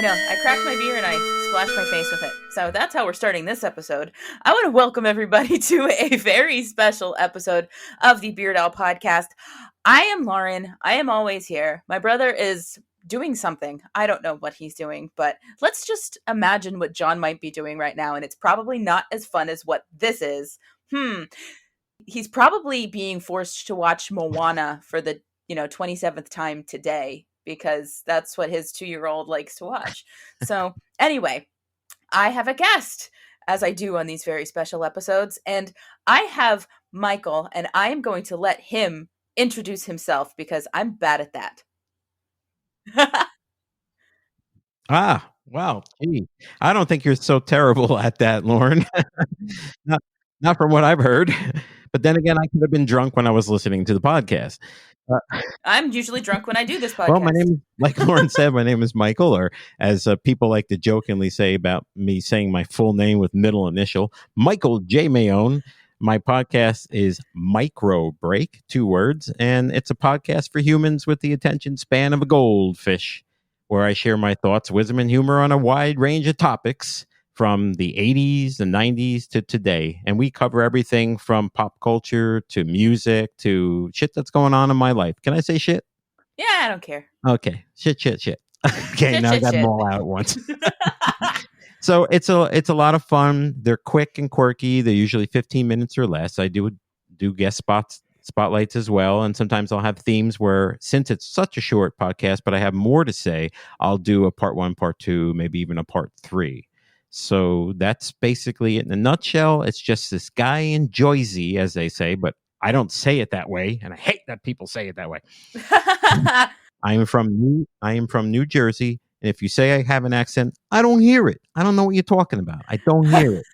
know. I cracked my beer and I splashed my face with it. So that's how we're starting this episode. I want to welcome everybody to a very special episode of the Beard Owl podcast. I am Lauren. I am always here. My brother is doing something. I don't know what he's doing, but let's just imagine what John might be doing right now, and it's probably not as fun as what this is. He's probably being forced to watch Moana for the 27th time today, because that's what his 2-year-old likes to watch. So anyway, I have a guest, as I do on these very special episodes, and I have Michael, and I am going to let him introduce himself because I'm bad at that. Wow. Gee, I don't think you're so terrible at that, Lauren. not from what I've heard. But then again, I could have been drunk when I was listening to the podcast. I'm usually drunk when I do this podcast. Well, my name, like Lauren said, my name is Michael, or as people like to jokingly say about me saying my full name with middle initial, Michael J Maione. My podcast is Micro Break, 2 words, and it's a podcast for humans with the attention span of a goldfish, where I share my thoughts, wisdom, and humor on a wide range of topics from the 80s, the 90s to today. And we cover everything from pop culture to music to shit that's going on in my life. Can I say shit? Yeah, I don't care. Okay. Shit. Okay, now I got them all out at once. So it's a lot of fun. They're quick and quirky. They're usually 15 minutes or less. I do guest spotlights as well, and sometimes I'll have themes where, since it's such a short podcast but I have more to say, I'll do a part 1, part 2, maybe even a part 3. So that's basically it in a nutshell. It's just this guy in Jersey, as they say, but I don't say it that way, and I hate that people say it that way. I am from New Jersey, and if you say I have an accent, I don't hear it. I don't know what you're talking about. I don't hear it.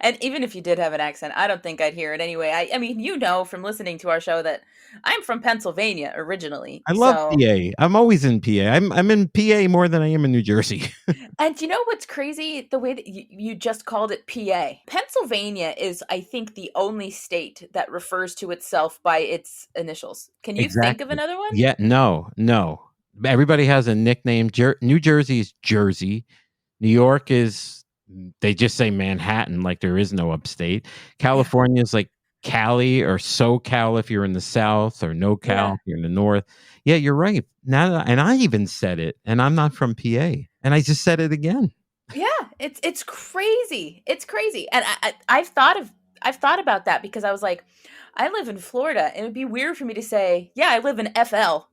And even if you did have an accent, I don't think I'd hear it anyway. I mean, from listening to our show that I'm from Pennsylvania originally. I love PA. I'm always in PA. I'm in PA more than I am in New Jersey. And you know what's crazy? The way that you just called it PA. Pennsylvania is, I think, the only state that refers to itself by its initials. Can you think of another one? Yeah, no. Everybody has a nickname. New Jersey is Jersey. New York is... they just say Manhattan, like there is no upstate. California is like Cali or SoCal if you're in the South, or NoCal if you're in the North. Yeah, you're right. And I even said it, and I'm not from PA, and I just said it again. Yeah, it's crazy. It's crazy, and I've thought about that, because I was like, I live in Florida, and it'd be weird for me to say, yeah, I live in FL.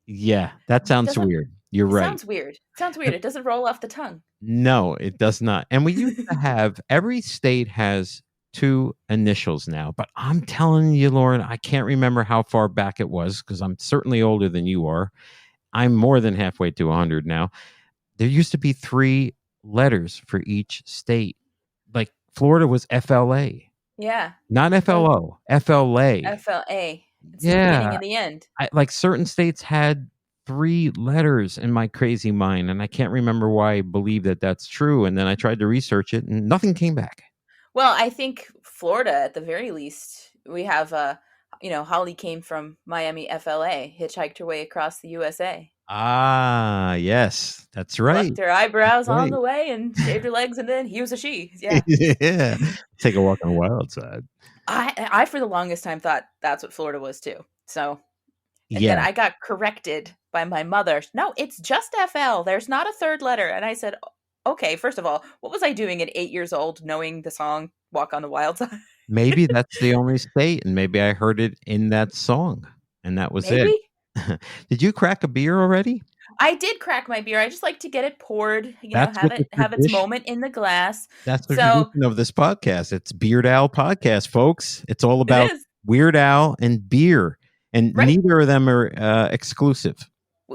Yeah, that sounds weird. You're right. Sounds weird. It doesn't roll off the tongue. No, it does not. And we used to have, every state has 2 initials now, but I'm telling you, Lauren, I can't remember how far back it was, because I'm certainly older than you are. I'm more than halfway to 100 now. There used to be 3 letters for each state. Like Florida was FLA. Yeah. Not FLO, FLA. FLA. It's the beginning and the end. Like certain states had 3 letters in my crazy mind, and I can't remember why I believe that that's true. And then I tried to research it, and nothing came back. Well, I think Florida, at the very least, we have Holly came from Miami, FLA, hitchhiked her way across the USA. Ah, yes, that's right. Plucked her eyebrows on the way and shaved her legs, and then he was a she. Yeah. Yeah. Take a walk on the wild side. I for the longest time thought that's what Florida was too. So, and then I got corrected by my mother. No, it's just FL. There's not a 3rd letter. And I said, okay, first of all, what was I doing at 8 years old knowing the song Walk on the Wild Side? Maybe that's the only state, and maybe I heard it in that song, and that was it. Did you crack a beer already? I did crack my beer. I just like to get it poured, have its moment in the glass. That's the tradition of this podcast. It's Beard Owl Podcast, folks. It's all about Weird Al and beer, and neither of them are exclusive.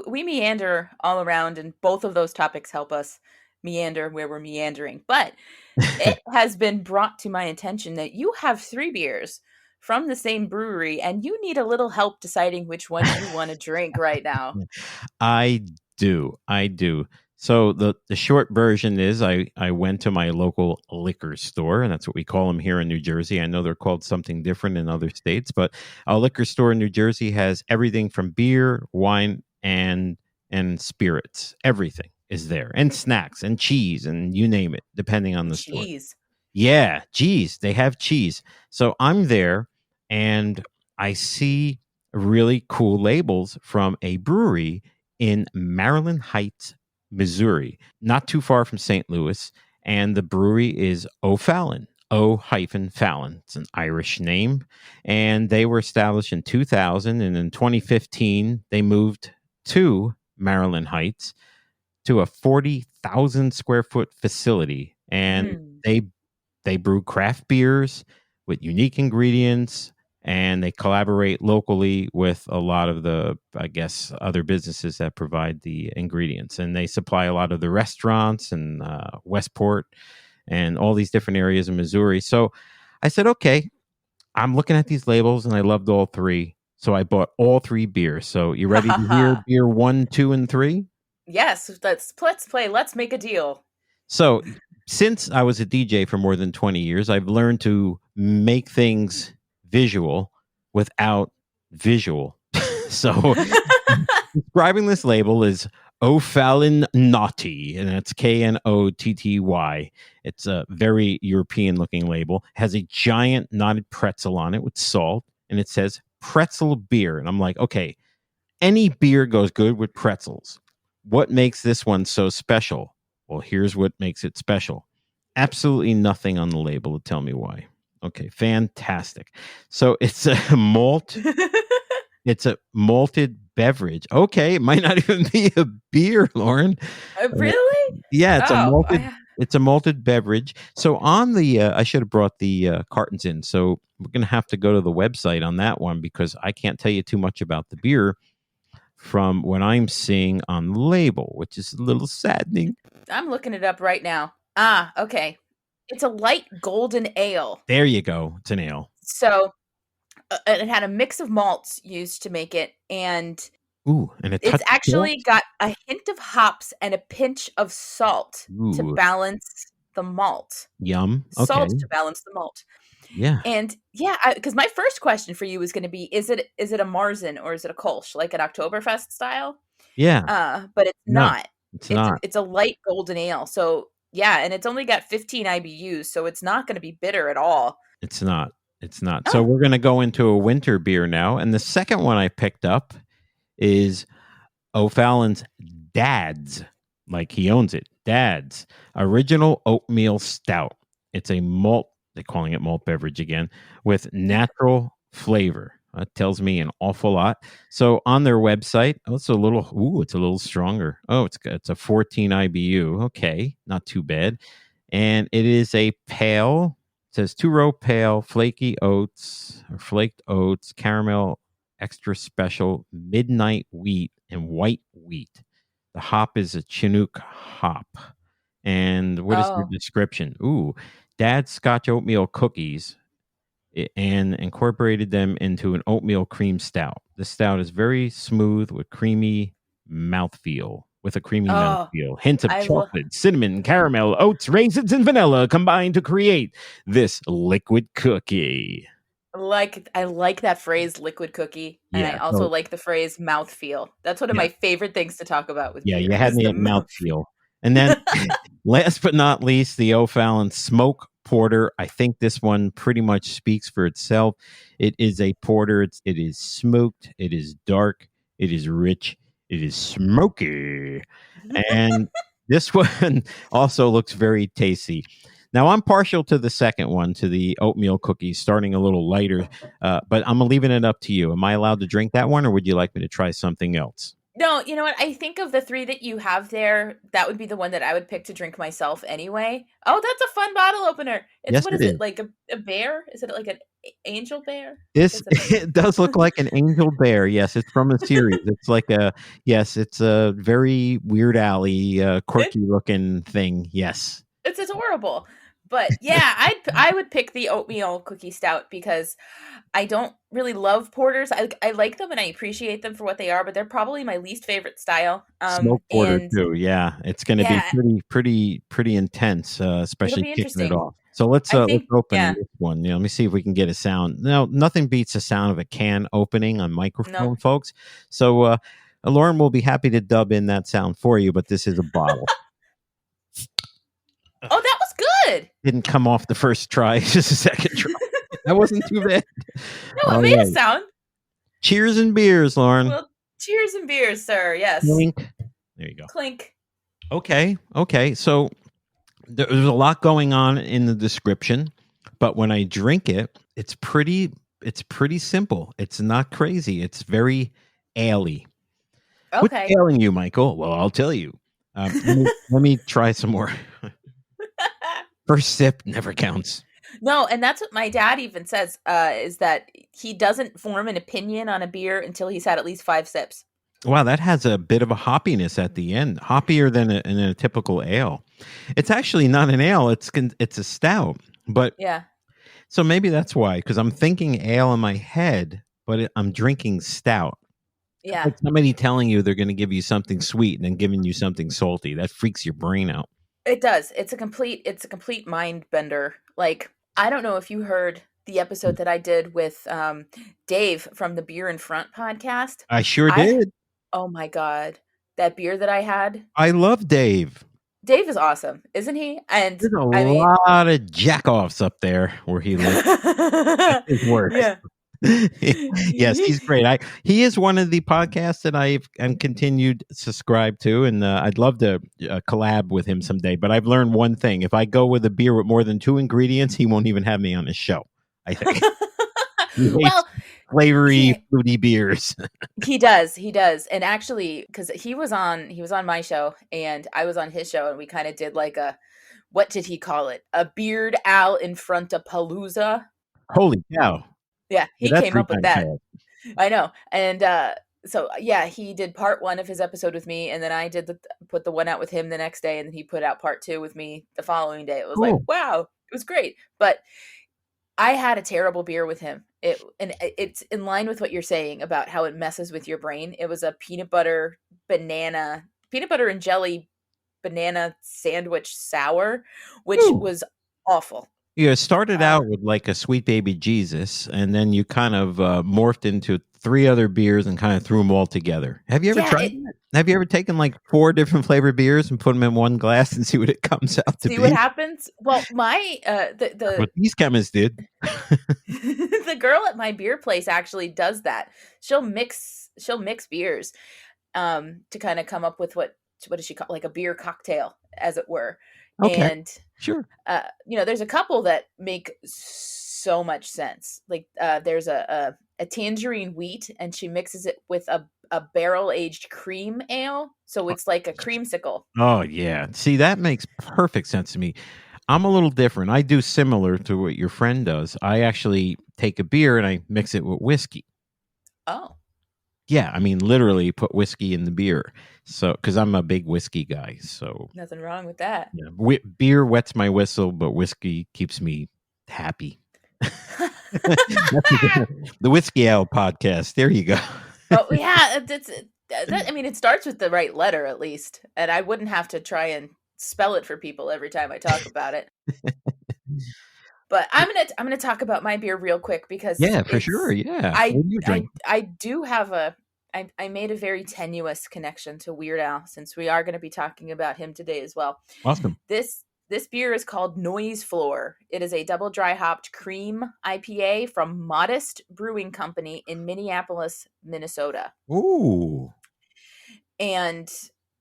We meander all around, and both of those topics help us meander where we're meandering. But it has been brought to my attention that you have 3 beers from the same brewery, and you need a little help deciding which one you want to drink right now. I do. So the short version is I went to my local liquor store, and that's what we call them here in New Jersey. I know they're called something different in other states, but a liquor store in New Jersey has everything from beer, wine, and and spirits. Everything is there, and snacks and cheese and you name it, depending on the store. Cheese. Yeah, cheese. They have cheese. So I'm there and I see really cool labels from a brewery in Maryland Heights, Missouri, not too far from St. Louis. And the brewery is O'Fallon. O-Fallon. It's an Irish name. And they were established in 2000. And in 2015, they moved to Maryland Heights to a 40,000 square foot facility. And they brew craft beers with unique ingredients, and they collaborate locally with a lot of the, I guess, other businesses that provide the ingredients. And they supply a lot of the restaurants in Westport and all these different areas in Missouri. So I said, okay, I'm looking at these labels, and I loved all three. So I bought all three beers. So you ready to hear beer 1, 2, and 3? Yes, let's play. Let's make a deal. So since I was a DJ for more than 20 years, I've learned to make things visual without visual. So describing this label is O'Fallon Naughty, and it's Knotty. It's a very European looking label. It has a giant knotted pretzel on it with salt, and it says pretzel beer. And I'm like, okay, any beer goes good with pretzels. What makes this one so special? Well, here's what makes it special. Absolutely nothing on the label to tell me why. Okay, fantastic. So it's a malt. It's a malted beverage. Okay, it might not even be a beer, Lauren. Really? Yeah, it's a malted beverage. So on the, I should have brought the cartons in. So we're gonna have to go to the website on that one because I can't tell you too much about the beer from what I'm seeing on the label, which is a little saddening. I'm looking it up right now. Okay. It's a light golden ale. There you go. It's an ale. So it had a mix of malts used to make it, and it's actually got a hint of hops and a pinch of salt to balance the malt. Yum. Okay. Salt to balance the malt. Yeah. And yeah, because my first question for you was going to be, is it a Marzen or is it a Kolsch, like an Oktoberfest style? Yeah. But it's not. It's not. It's a light golden ale. So yeah, and it's only got 15 IBUs, so it's not going to be bitter at all. It's not. So we're going to go into a winter beer now. And the second one I picked up is O'Fallon's Dad's, like he owns it. Dad's Original Oatmeal Stout. It's a malt, they're calling it malt beverage again, with natural flavor. That tells me an awful lot. So on their website, it's a little stronger. Oh, it's a 14 IBU. Okay, not too bad. And it is a pale, it says 2-row pale, flaked oats, caramel, extra special, midnight wheat, and white wheat. The hop is a Chinook hop. And what is the description? Dad's Scotch oatmeal cookies and incorporated them into an oatmeal cream stout. The stout is very smooth with a creamy mouthfeel. Hints of chocolate, cinnamon, caramel, oats, raisins, and vanilla combined to create this liquid cookie. I like that phrase, liquid cookie. And I also like the phrase mouthfeel. That's one of my favorite things to talk about with beer. Yeah, you had me at mouthfeel. And then last but not least, the O'Fallon Smoke Porter. I think this one pretty much speaks for itself. It is a porter. It is smoked. It is dark. It is rich. It is smoky. And this one also looks very tasty. Now, I'm partial to the second one, to the oatmeal cookies, starting a little lighter, but I'm leaving it up to you. Am I allowed to drink that one, or would you like me to try something else? No, you know what? I think of the three that you have there, that would be the one that I would pick to drink myself anyway. Oh, that's a fun bottle opener. What is it? Like a bear? Is it like an angel bear? It does look like an angel bear. Yes, it's from a series. It's a very Weird Alley, quirky looking thing. Yes. It's adorable. But yeah, I would pick the oatmeal cookie stout because I don't really love porters. I like them and I appreciate them for what they are, but they're probably my least favorite style. Smoke porter too. Yeah, it's going to be pretty intense, especially kicking it off. So let's open this one. Let me see if we can get a sound. Now, nothing beats the sound of a can opening on microphone, folks. So Lauren will be happy to dub in that sound for you, but this is a bottle. Oh, that was good. Didn't come off the first try, just a second try. That wasn't too bad. No, it made a sound. Cheers and beers, Lauren. Well, cheers and beers, sir. Yes. Clink. There you go. Clink. Okay. So there's a lot going on in the description, but when I drink it, it's pretty simple. It's not crazy. It's very ale-y. Okay. What's ailing you, Michael? Well, I'll tell you. Let me try some more. First sip never counts. No, and that's what my dad even says, is that he doesn't form an opinion on a beer until he's had at least 5 sips. Wow, that has a bit of a hoppiness at the end, hoppier than in a typical ale. It's actually not an ale; it's a stout. But yeah, so maybe that's why, because I'm thinking ale in my head, but I'm drinking stout. Yeah, like somebody telling you they're going to give you something sweet and then giving you something salty. That freaks your brain out. It does. It's a complete mind bender. Like, I don't know if you heard the episode that I did with Dave from the Beer in Front podcast. I sure did. Oh my God. That beer that I had. I love Dave. Dave is awesome, isn't he? And there's a lot of jack-offs up there where he lives. That's his work. Yeah. Yes, he's great. He is one of the podcasts that I've continued to subscribe to, and I'd love to collab with him someday. But I've learned one thing: if I go with a beer with more than 2 ingredients, he won't even have me on his show. I think. Well, flavory, fruity beers. He does, and actually, because he was on my show, and I was on his show, and we kind of did like what did he call it? A Beard Al in front of Palooza. Holy cow! Yeah, he came up with that. I know. And so, yeah, he did part 1 of his episode with me, and then I put the one out with him the next day, and then he put out part 2 with me the following day. It was like, wow, it was great. But I had a terrible beer with him. It's in line with what you're saying about how it messes with your brain. It was a peanut butter and jelly banana sandwich sour, which was awful. Yeah, it started out with like a Sweet Baby Jesus, and then you kind of morphed into 3 other beers and kind of threw them all together. Have you ever tried that? Have you ever taken like 4 different flavored beers and put them in one glass and see what it comes out to be? See what happens? Well, my what these chemists did. The girl at my beer place actually does that. She'll mix beers to kind of come up with what does she call, like a beer cocktail, as it were. Okay. And sure. There's a couple that make so much sense. Like there's a tangerine wheat, and she mixes it with a barrel aged cream ale, so it's like a creamsicle. Oh yeah, see, that makes perfect sense to me. I'm a little different. I do similar to what your friend does. I actually take a beer and I mix it with whiskey. Oh. Yeah, I mean, literally put whiskey in the beer. So, because I'm a big whiskey guy, so nothing wrong with that. Yeah, beer wets my whistle, but whiskey keeps me happy. The Whiskey Owl podcast. There you go. Oh yeah, it starts with the right letter at least, and I wouldn't have to try and spell it for people every time I talk about it. But I'm gonna talk about my beer real quick because for sure. Yeah, I do have I made a very tenuous connection to Weird Al, since we are going to be talking about him today as well. Awesome. This beer is called Noise Floor. It is a double dry hopped cream IPA from Modest Brewing Company in Minneapolis, Minnesota. Ooh. And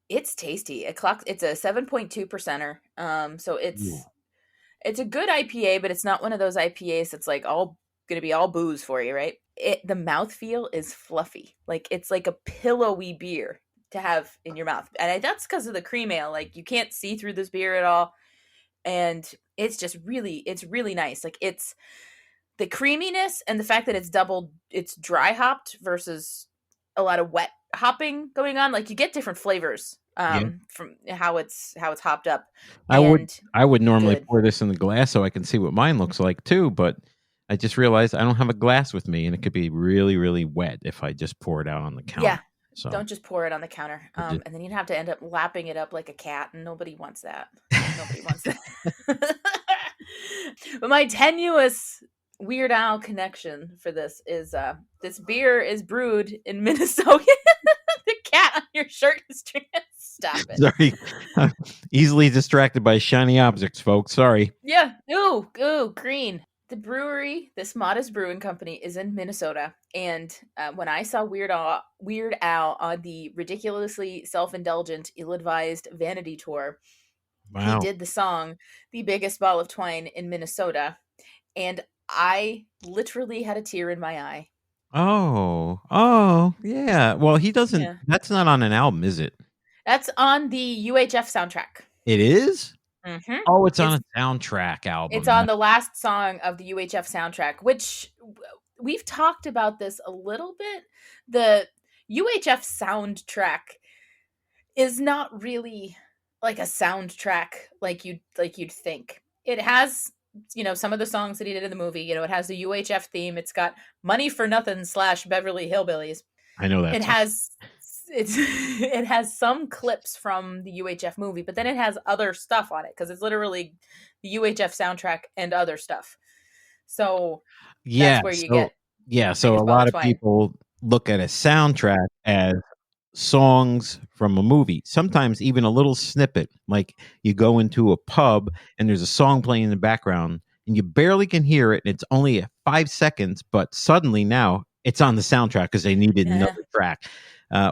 it's tasty. It's a 7.2%. So it's a good IPA, but it's not one of those IPAs that's like all going to be all booze for you, right? The mouthfeel is fluffy. Like it's like a pillowy beer to have in your mouth. And that's because of the cream ale. Like you can't see through this beer at all. And it's just it's really nice. Like it's the creaminess and the fact that it's dry hopped versus a lot of wet hopping going on. Like you get different flavors from how it's hopped up. I would normally pour this in the glass so I can see what mine looks like too, but I just realized I don't have a glass with me, and it could be really, really wet if I just pour it out on the counter. Yeah, so don't just pour it on the counter, and then you'd have to end up lapping it up like a cat, and nobody wants that. Nobody wants that. But my tenuous Weird Al connection for this is this beer is brewed in Minnesota. The cat Your shirt is stop it. Sorry. Easily distracted by shiny objects, folks. Sorry. Yeah. Ooh, green. The brewery, this modest brewing company, is in Minnesota. And when I saw Weird Al on the ridiculously self-indulgent, ill-advised Vanity tour, he Wow. did the song "The Biggest Ball of Twine" in Minnesota, and I literally had a tear in my eye. Oh, yeah. Well, he doesn't. Yeah. That's not on an album, is it? That's on the UHF soundtrack. It is. Mm-hmm. Oh, it's on It's a soundtrack it's album. on the last song of the UHF soundtrack, which we've talked about this a little bit. The UHF soundtrack is not really like a soundtrack like you'd think. It has, some of the songs that he did in the movie. It has the UHF theme. It's got "Money for Nothing" / Beverly Hillbillies. I know that It song. has it has some clips from the UHF movie, but then it has other stuff on it because it's literally the UHF soundtrack and other stuff. So Yeah. that's where you So get so a "Biggest Ball of lot of Twine." people look at a soundtrack as songs from a movie, sometimes even a little snippet. Like you go into a pub and there's a song playing in the background and you barely can hear it, and it's only 5 seconds, but suddenly now it's on the soundtrack because they needed Yeah, another track.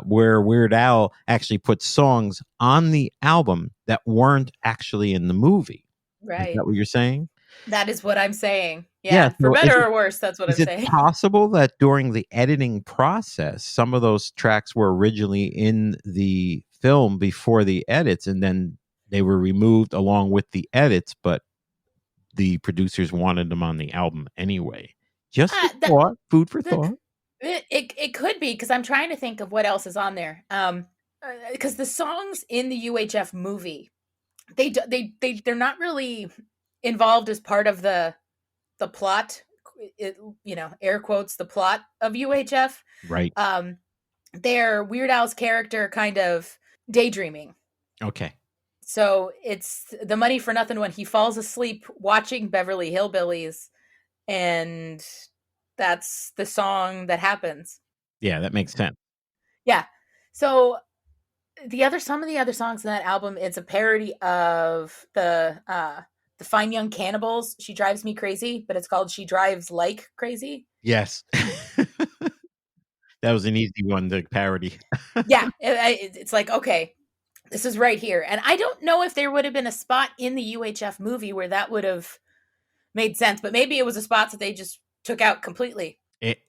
Where Weird Al actually put songs on the album that weren't actually in the movie. Is right. that what you're saying? That is what I'm saying. Yeah. Yeah, for So better or worse, that's what is I'm it saying. possible that during the editing process, some of those tracks were originally in the film before the edits, and then they were removed along with the edits, but the producers wanted them on the album anyway? Just a That thought, food for the thought. it could be because I'm trying to think of what else is on there. Because the songs in the UHF movie, they're not really involved as part of the plot. Air quotes, the plot of UHF. Right. They're Weird Al's character kind of daydreaming. Okay. So it's the "Money for Nothing" when he falls asleep watching Beverly Hillbillies, and that's the song that happens. Yeah, that makes sense. Yeah. So some of the other songs in that album, it's a parody of the Fine Young Cannibals "She Drives Me Crazy," but it's called "She Drives Like Crazy." Yes. That was an easy one to parody. Yeah, it's like, okay, this is right here. And I don't know if there would have been a spot in the UHF movie where that would have made sense, but maybe it was a spot that they just took out completely. It,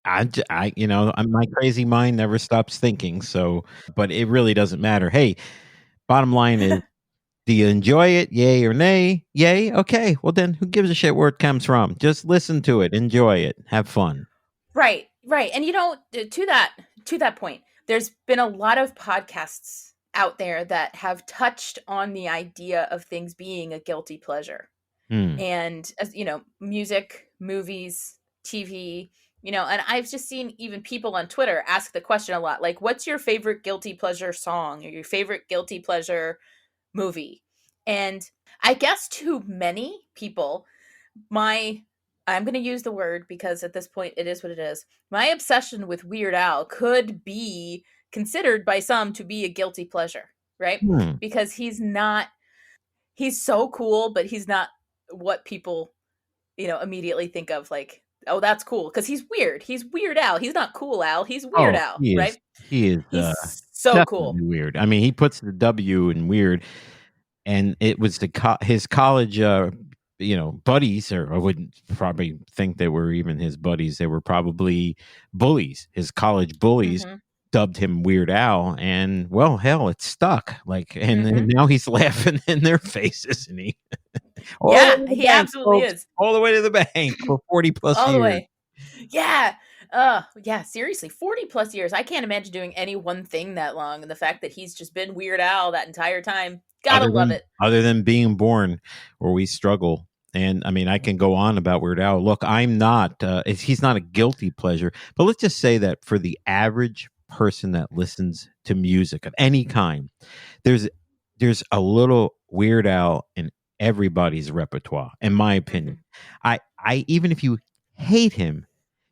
my crazy mind never stops thinking. So, but it really doesn't matter. Hey, bottom line is, do you enjoy it? Yay or nay? Yay. Okay. Well, then who gives a shit where it comes from? Just listen to it, enjoy it, have fun. Right. And to that point, there's been a lot of podcasts out there that have touched on the idea of things being a guilty pleasure. And as music, movies, TV, and I've just seen even people on Twitter ask the question a lot, like, what's your favorite guilty pleasure song or your favorite guilty pleasure movie? And I guess to many people, I'm going to use the word because at this point it is what it is. My obsession with Weird Al could be considered by some to be a guilty pleasure, right? Because he's so cool, but he's not what people, immediately think of, like, oh, that's cool because he's weird. He's Weird Al. He's not Cool Al. He's Weird Oh, Al, he is. right? He is He's so cool. definitely weird. I mean, he puts the W in weird, and it was his college, buddies, or I wouldn't probably think they were even his buddies. They were probably bullies. His college bullies dubbed him Weird Al, and well, hell, it stuck. Like, and now he's laughing in their faces, isn't he? Yeah, he absolutely is. All the way to the bank for 40 plus all years. the way. Yeah. Yeah, seriously, 40 plus years. I can't imagine doing any one thing that long. And the fact that he's just been Weird Al that entire time, gotta love it. Other than being born, where we struggle. And I mean, I can go on about Weird Al. Look, I'm not, he's not a guilty pleasure, but let's just say that for the average person that listens to music of any kind, there's a little Weird Al in everybody's repertoire, in my opinion. I even if you hate him,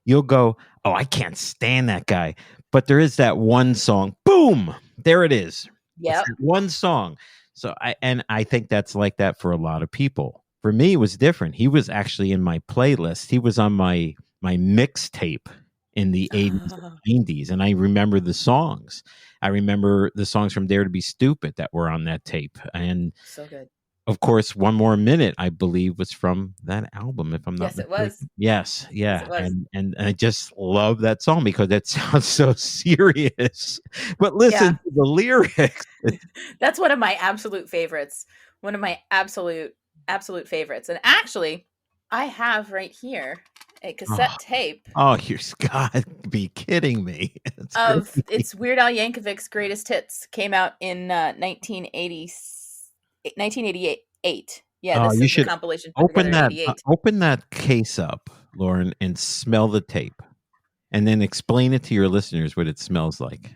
you'll go, oh, I can't stand that guy. But there is that one song, boom, There it is. It's Yep. that one song. So I think that's like that for a lot of people. For me, it was different. He was actually in my playlist. He was on my mixtape in the 80s and 90s, and I remember the songs. I remember the songs from Dare to Be Stupid that were on that tape. And So good. of course, One More Minute, I believe, was from that album, if I'm not Yes, it mistaken. was. Yes, yeah. Yes, it was. And I just love that song because it sounds so serious. But listen to the lyrics. That's one of my absolute favorites. One of my absolute favorites. And actually, I have right here a cassette tape Oh, you've got to be kidding me. It's of crazy. it's Weird Al Yankovic's Greatest Hits. Came out in 1988. Yeah, this You is the should compilation put together in 88. open that case up, Lauren, and smell the tape. And then explain it to your listeners what it smells like.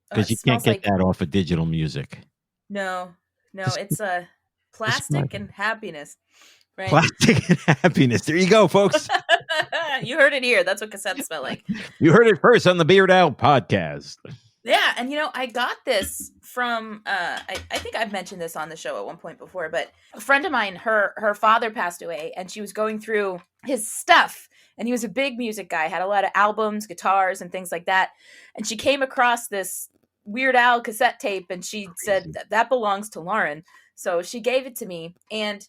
Because you can't get that off of digital music. No, it's plastic and happiness. Right? Plastic and happiness. There you go, folks. You heard it here. That's what cassettes smell like. You heard it first on the Beard Owl podcast. Yeah, and I got this from I think I've mentioned this on the show at one point before, but a friend of mine, her father passed away, and she was going through his stuff, and he was a big music guy, had a lot of albums, guitars, and things like that. And she came across this Weird Al cassette tape, and she said that belongs to Lauren. So she gave it to me, and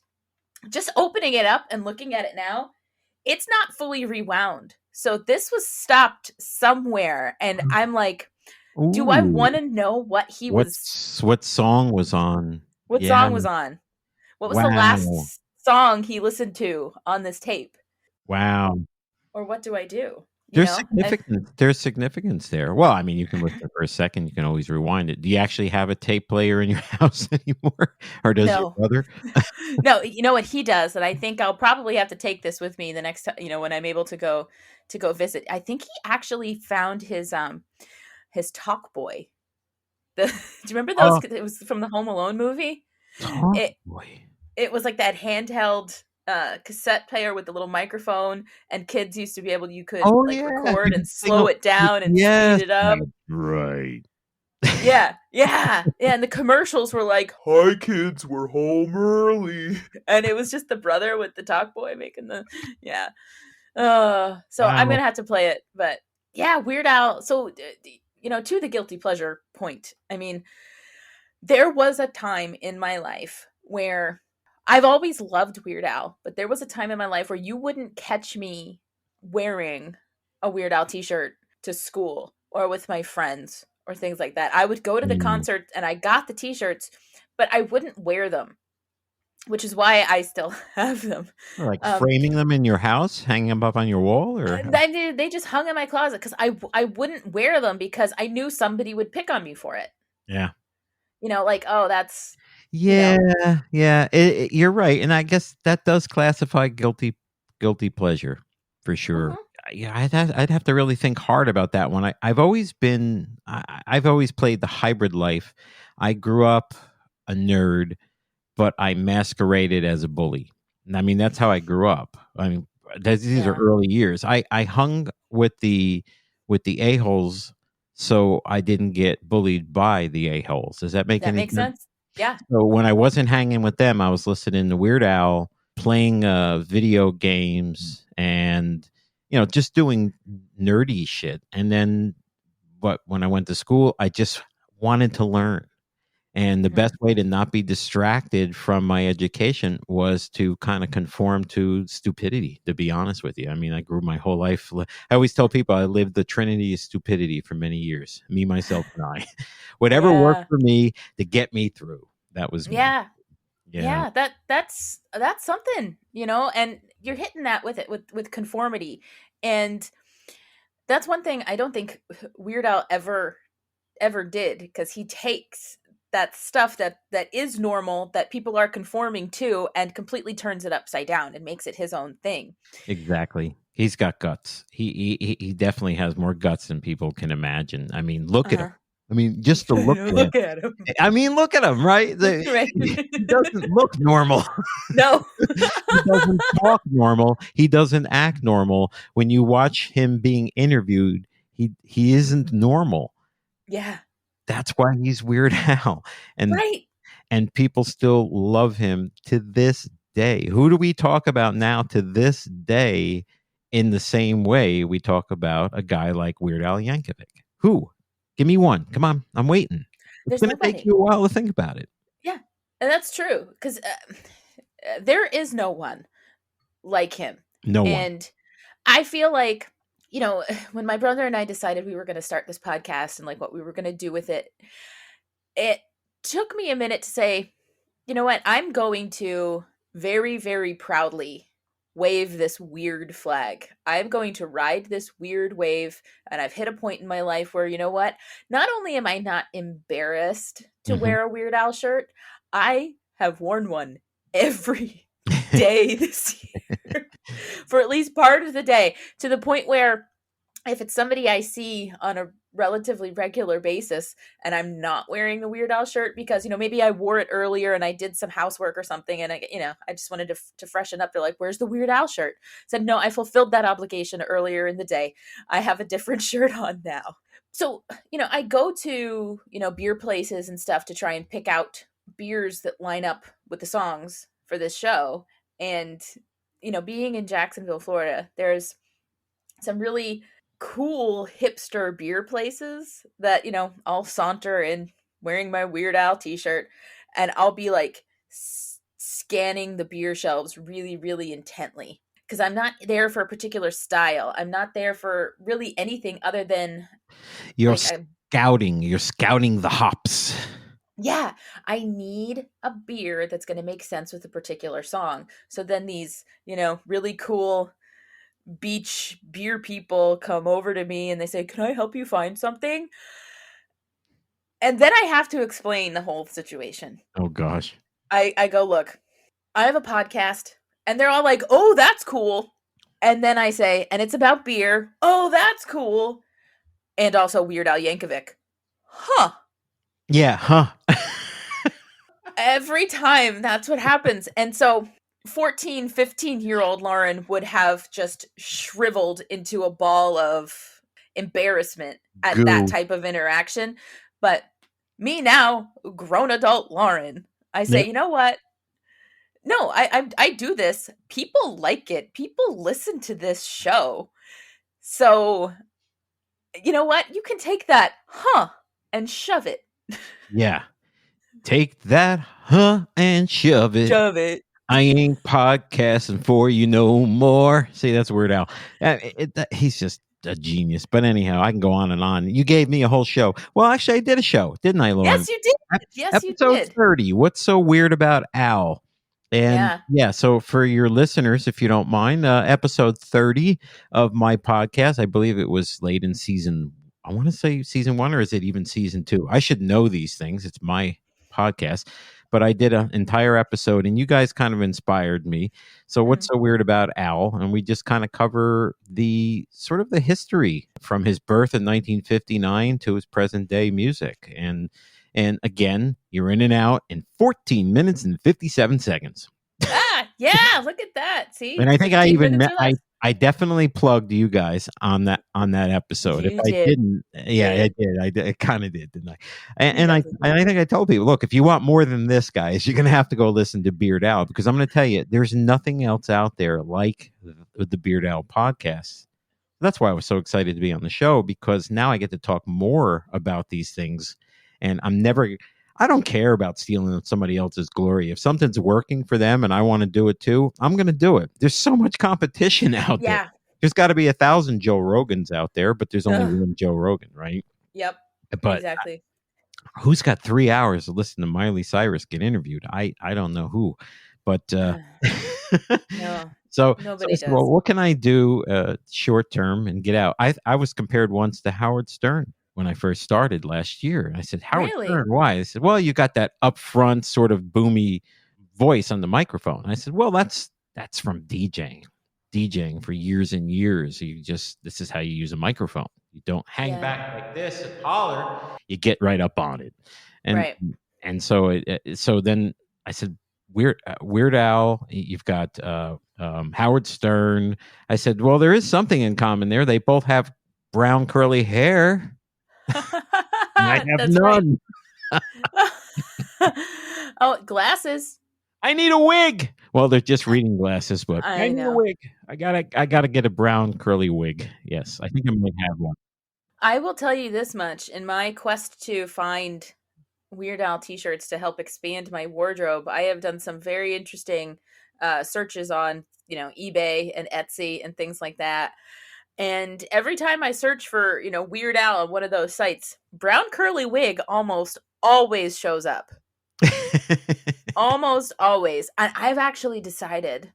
just opening it up and looking at it now, it's not fully rewound. So this was stopped somewhere, and I'm like, do I want to know what what song was on? What song was on? What was the last song he listened to on this tape? Wow. Or what do I do? There's significance. There's significance there. Well, I mean, you can listen for a second. You can always rewind it. Do you actually have a tape player in your house anymore, or does your brother? No, you know what he does, and I think I'll probably have to take this with me the next time. When I'm able to go visit. I think he actually found his Talk Boy. Do you remember those? It was from the Home Alone movie. Talk Boy. It was like that handheld cassette player with the little microphone, and kids used to be able record and slow it down and speed it up. Right. Yeah. And the commercials were like, "Hi kids, we're home early," and it was just the brother with the Talk Boy making the So I'm gonna have to play it, but yeah, Weird Al. So to the guilty pleasure point, I mean, there was a time in my life where I've always loved Weird Al, but there was a time in my life where you wouldn't catch me wearing a Weird Al t-shirt to school or with my friends or things like that. I would go to the concert and I got the t-shirts, but I wouldn't wear them, which is why I still have them. Like framing them in your house, hanging them up on your wall, or they just hung in my closet because I wouldn't wear them because I knew somebody would pick on me for it. Yeah. That's... Yeah. You're right, and I guess that does classify guilty pleasure for sure. Mm-hmm. Yeah, I'd have to really think hard about that one. I've always played the hybrid life. I grew up a nerd, but I masqueraded as a bully. I mean, that's how I grew up. I mean, these are early years. I hung with the a-holes, so I didn't get bullied by the a-holes. Does that make any sense? Yeah. So when I wasn't hanging with them, I was listening to Weird Al, playing video games, and just doing nerdy shit. And then, when I went to school, I just wanted to learn. And the best way to not be distracted from my education was to kind of conform to stupidity, to be honest with you. I mean, I grew my whole life. I always tell people I lived the trinity of stupidity for many years, me, myself, and I. Whatever worked for me to get me through, that was me. Yeah, that's something, and you're hitting that with it, with conformity. And that's one thing I don't think Weird Al ever did, because he takes that stuff that is normal, that people are conforming to, and completely turns it upside down and makes it his own thing. Exactly. He's got guts. He definitely has more guts than people can imagine. I mean, look at him. I mean, just to look at him. I mean, look at him, right? He doesn't look normal. No. He doesn't talk normal. He doesn't act normal. When you watch him being interviewed, he isn't normal. Yeah. That's why he's Weird Al. Right. And people still love him to this day. Who do we talk about now to this day in the same way we talk about a guy like Weird Al Yankovic? Who? Give me one. Come on. I'm waiting. It's There's going to take nobody. you a while to think about it. Yeah. And that's true because there is no one like him. No one. And I feel like, when my brother and I decided we were going to start this podcast and like what we were going to do with it, it took me a minute to say, you know what? I'm going to very, very proudly wave this weird flag. I'm going to ride this weird wave. And I've hit a point in my life where, you know what? Not only am I not embarrassed to wear a Weird Al shirt, I have worn one every day this year for at least part of the day, to the point where if it's somebody I see on a relatively regular basis and I'm not wearing the Weird Al shirt because, maybe I wore it earlier and I did some housework or something and I just wanted to freshen up. They're like, "Where's the Weird Al shirt?" I said, "No, I fulfilled that obligation earlier in the day. I have a different shirt on now." So, I go to, beer places and stuff to try and pick out beers that line up with the songs for this show. And, being in Jacksonville, Florida, there's some really cool hipster beer places that, I'll saunter in wearing my Weird Al t-shirt and I'll be like scanning the beer shelves really, really intently because I'm not there for a particular style. I'm not there for really anything other than You're like scouting. You're scouting the hops. Yeah, I need a beer that's going to make sense with a particular song. So then these, really cool beach beer people come over to me and they say, "Can I help you find something?" And then I have to explain the whole situation. Oh, gosh. I go, "Look, I have a podcast." And they're all like, "Oh, that's cool." And then I say, "And it's about beer." "Oh, that's cool." And also Weird Al Yankovic. Huh. Yeah, huh? Every time that's what happens. And so 14, 15-year-old Lauren would have just shriveled into a ball of embarrassment at that type of interaction. But me now, grown adult Lauren, I say, Yep. you know what? No, I do this. People like it. People listen to this show. So, you know what? You can take that, and shove it. Yeah. Take that, and shove it. Shove it. I ain't podcasting for you no more. See, that's Weird Al. He's just a genius. But anyhow, I can go on and on. You gave me a whole show. Well, actually, I did a show, didn't I, Lauren? Yes, you did. Yes, you Episode did. 30. What's so weird about Al? And so for your listeners, if you don't mind, episode 30 of my podcast, I believe it was late in season, I want to say season 1, or is it even season 2? I should know these things. It's my podcast. But I did an entire episode and you guys kind of inspired me. So what's so weird about Al? And we just kind of cover the sort of the history from his birth in 1959 to his present day music. And again, you're in and out in 14 minutes and 57 seconds. Yeah, look at that. See? And I think I definitely plugged you guys on that episode. If I didn't, I did. I kind of did, didn't I? And I think I told people, look, if you want more than this, guys, you're going to have to go listen to Beard Al, because I'm going to tell you, there's nothing else out there like the Beard Al podcast. That's why I was so excited to be on the show, because now I get to talk more about these things. And I don't care about stealing somebody else's glory. If something's working for them and I want to do it too, I'm going to do it. There's so much competition out there. There's got to be 1,000 Joe Rogans out there, but there's only one Joe Rogan, right? Yep. But exactly. Who's got 3 hours to listen to Miley Cyrus get interviewed? I don't know who, but No, so nobody does. Well, what can I do short term and get out? I was compared once to Howard Stern when I first started last year. And I said, Howard Stern, why? I said, well, you got that upfront sort of boomy voice on the microphone. I said, well, that's from DJing for years and years. This is how you use a microphone. You don't hang back like this and holler. You get right up on it. And so then I said, Weird Al, you've got Howard Stern. I said, well, there is something in common there. They both have brown curly hair. I have That's none. Right. Oh, glasses. I need a wig. Well, they're just reading glasses, but I I need a know. wig. I gotta get a brown curly wig. Yes, I think I might have one. I will tell you this much. In my quest to find Weird Al t-shirts to help expand my wardrobe, I have done some very interesting searches on, eBay and Etsy and things like that. And every time I search for, Weird Al on one of those sites, brown curly wig almost always shows up. Almost always. I've actually decided,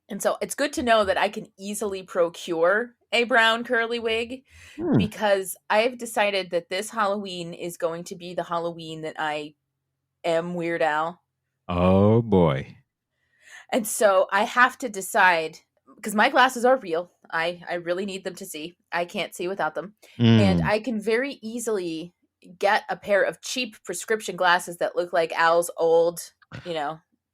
and so it's good to know that I can easily procure a brown curly wig, because I've decided that this Halloween is going to be the Halloween that I am Weird Al. Oh boy. And so I have to decide, because my glasses are real. I really need them to see. I can't see without them. And I can very easily get a pair of cheap prescription glasses that look like Al's old,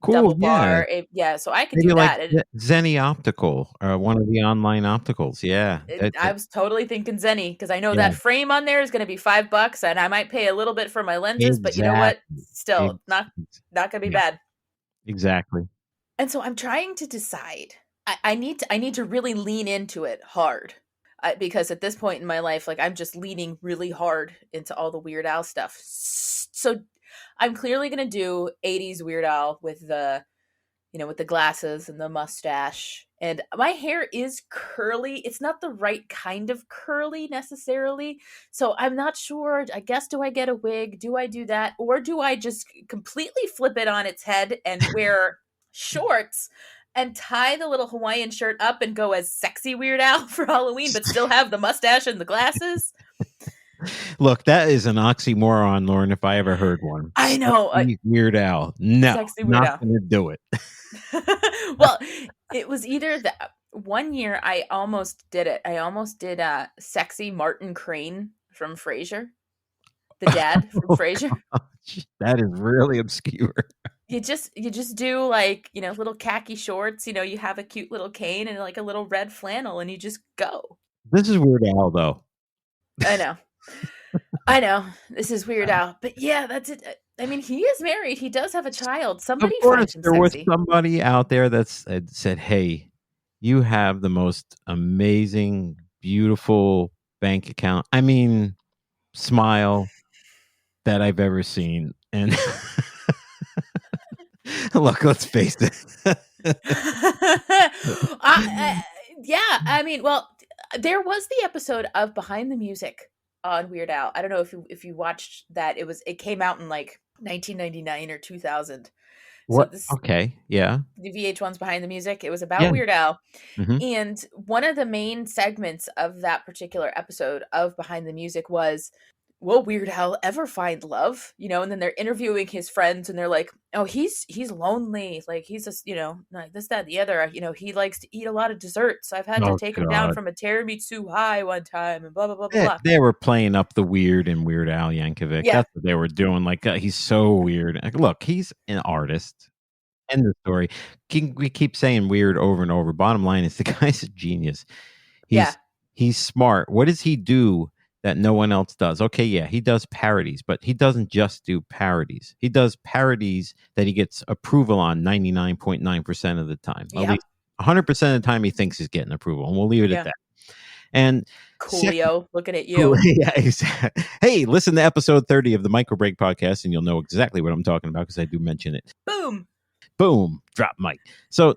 Cool, double yeah. bar. Yeah, so I can Maybe do like that. And Zenny Optical, or one of the online opticals. Yeah. I was totally thinking Zenny, because I know Yeah. that frame on there is going to be $5, and I might pay a little bit for my lenses, but you know what? Exactly. Still, not going to be Yeah, bad. exactly. And so I'm trying to decide. I need to really lean into it hard, because at this point in my life, like, I'm just leaning really hard into all the Weird Al stuff. So I'm clearly going to do 80s Weird Al with the glasses and the mustache. And my hair is curly. It's not the right kind of curly necessarily. So I'm not sure. I guess, do I get a wig? Do I do that? Or do I just completely flip it on its head and wear shorts and tie the little Hawaiian shirt up and go as sexy Weird Al for Halloween, but still have the mustache and the glasses? Look, that is an oxymoron, Lauren, if I ever heard one. I know. Sexy Weird Al. No, Sexy Weird not Al. going to do it. Well, it was either that one year I almost did it. I almost did sexy Martin Crane from Frasier, the dad from Frasier. Gosh, that is really obscure. You just do, like, little khaki shorts, you have a cute little cane and like a little red flannel, and you just go. This is Weird Al, though. I know. I know. This is Weird Al. But yeah, that's it. I mean, he is married. He does have a child. Somebody Of course, finds him there was sexy. somebody out there that said, hey, you have the most amazing, beautiful bank account. I mean, smile that I've ever seen. And look, let's face it. Yeah, I mean, well, there was the episode of Behind the Music on Weird Al. I don't know if you watched that. It came out in like 1999 or 2000. What? So Okay, yeah. the VH1's Behind the Music. It was about Yeah. Weird Al. Mm-hmm. And one of the main segments of that particular episode of Behind the Music was, will Weird Al ever find love? And then they're interviewing his friends, and they're like, oh, he's lonely. Like, he's just, like this, that, the other. He likes to eat a lot of desserts. I've had to take him down from a tiramisu high one time, and blah, blah, blah, blah, blah. They were playing up the weird in Weird Al Yankovic. Yeah. That's what they were doing. Like, he's so weird. Like, look, he's an artist. End of story. We keep saying weird over and over. Bottom line is the guy's a genius. He's smart. What does he do that no one else does? Okay, yeah, he does parodies, but he doesn't just do parodies. He does parodies that he gets approval on 99.9% of the time. At least 100% of the time he thinks he's getting approval, and we'll leave it at that. And Coolio, looking at you. Yeah, exactly. Hey, listen to episode 30 of the Micro Break podcast, and you'll know exactly what I'm talking about, because I do mention it. Boom, drop mic. So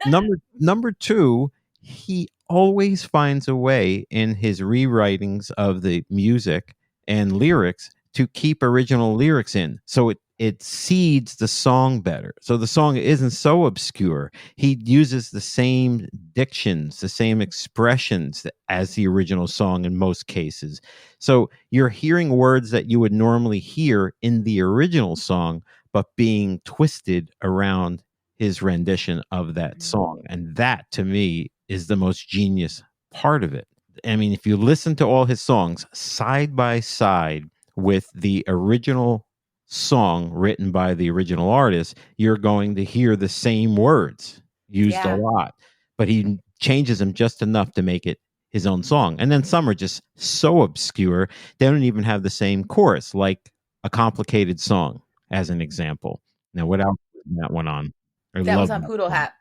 number two, he always finds a way in his rewritings of the music and lyrics to keep original lyrics in. So it seeds the song better. So the song isn't so obscure. He uses the same dictions, the same expressions as the original song in most cases. So you're hearing words that you would normally hear in the original song, but being twisted around his rendition of that song. And that, to me, is the most genius part of it. I mean, if you listen to all his songs side by side with the original song written by the original artist, you're going to hear the same words used a lot, but he changes them just enough to make it his own song. And then some are just so obscure, they don't even have the same chorus, like A Complicated Song, as an example. Now, what else was that one on? I That was love on that Poodle song. Hat.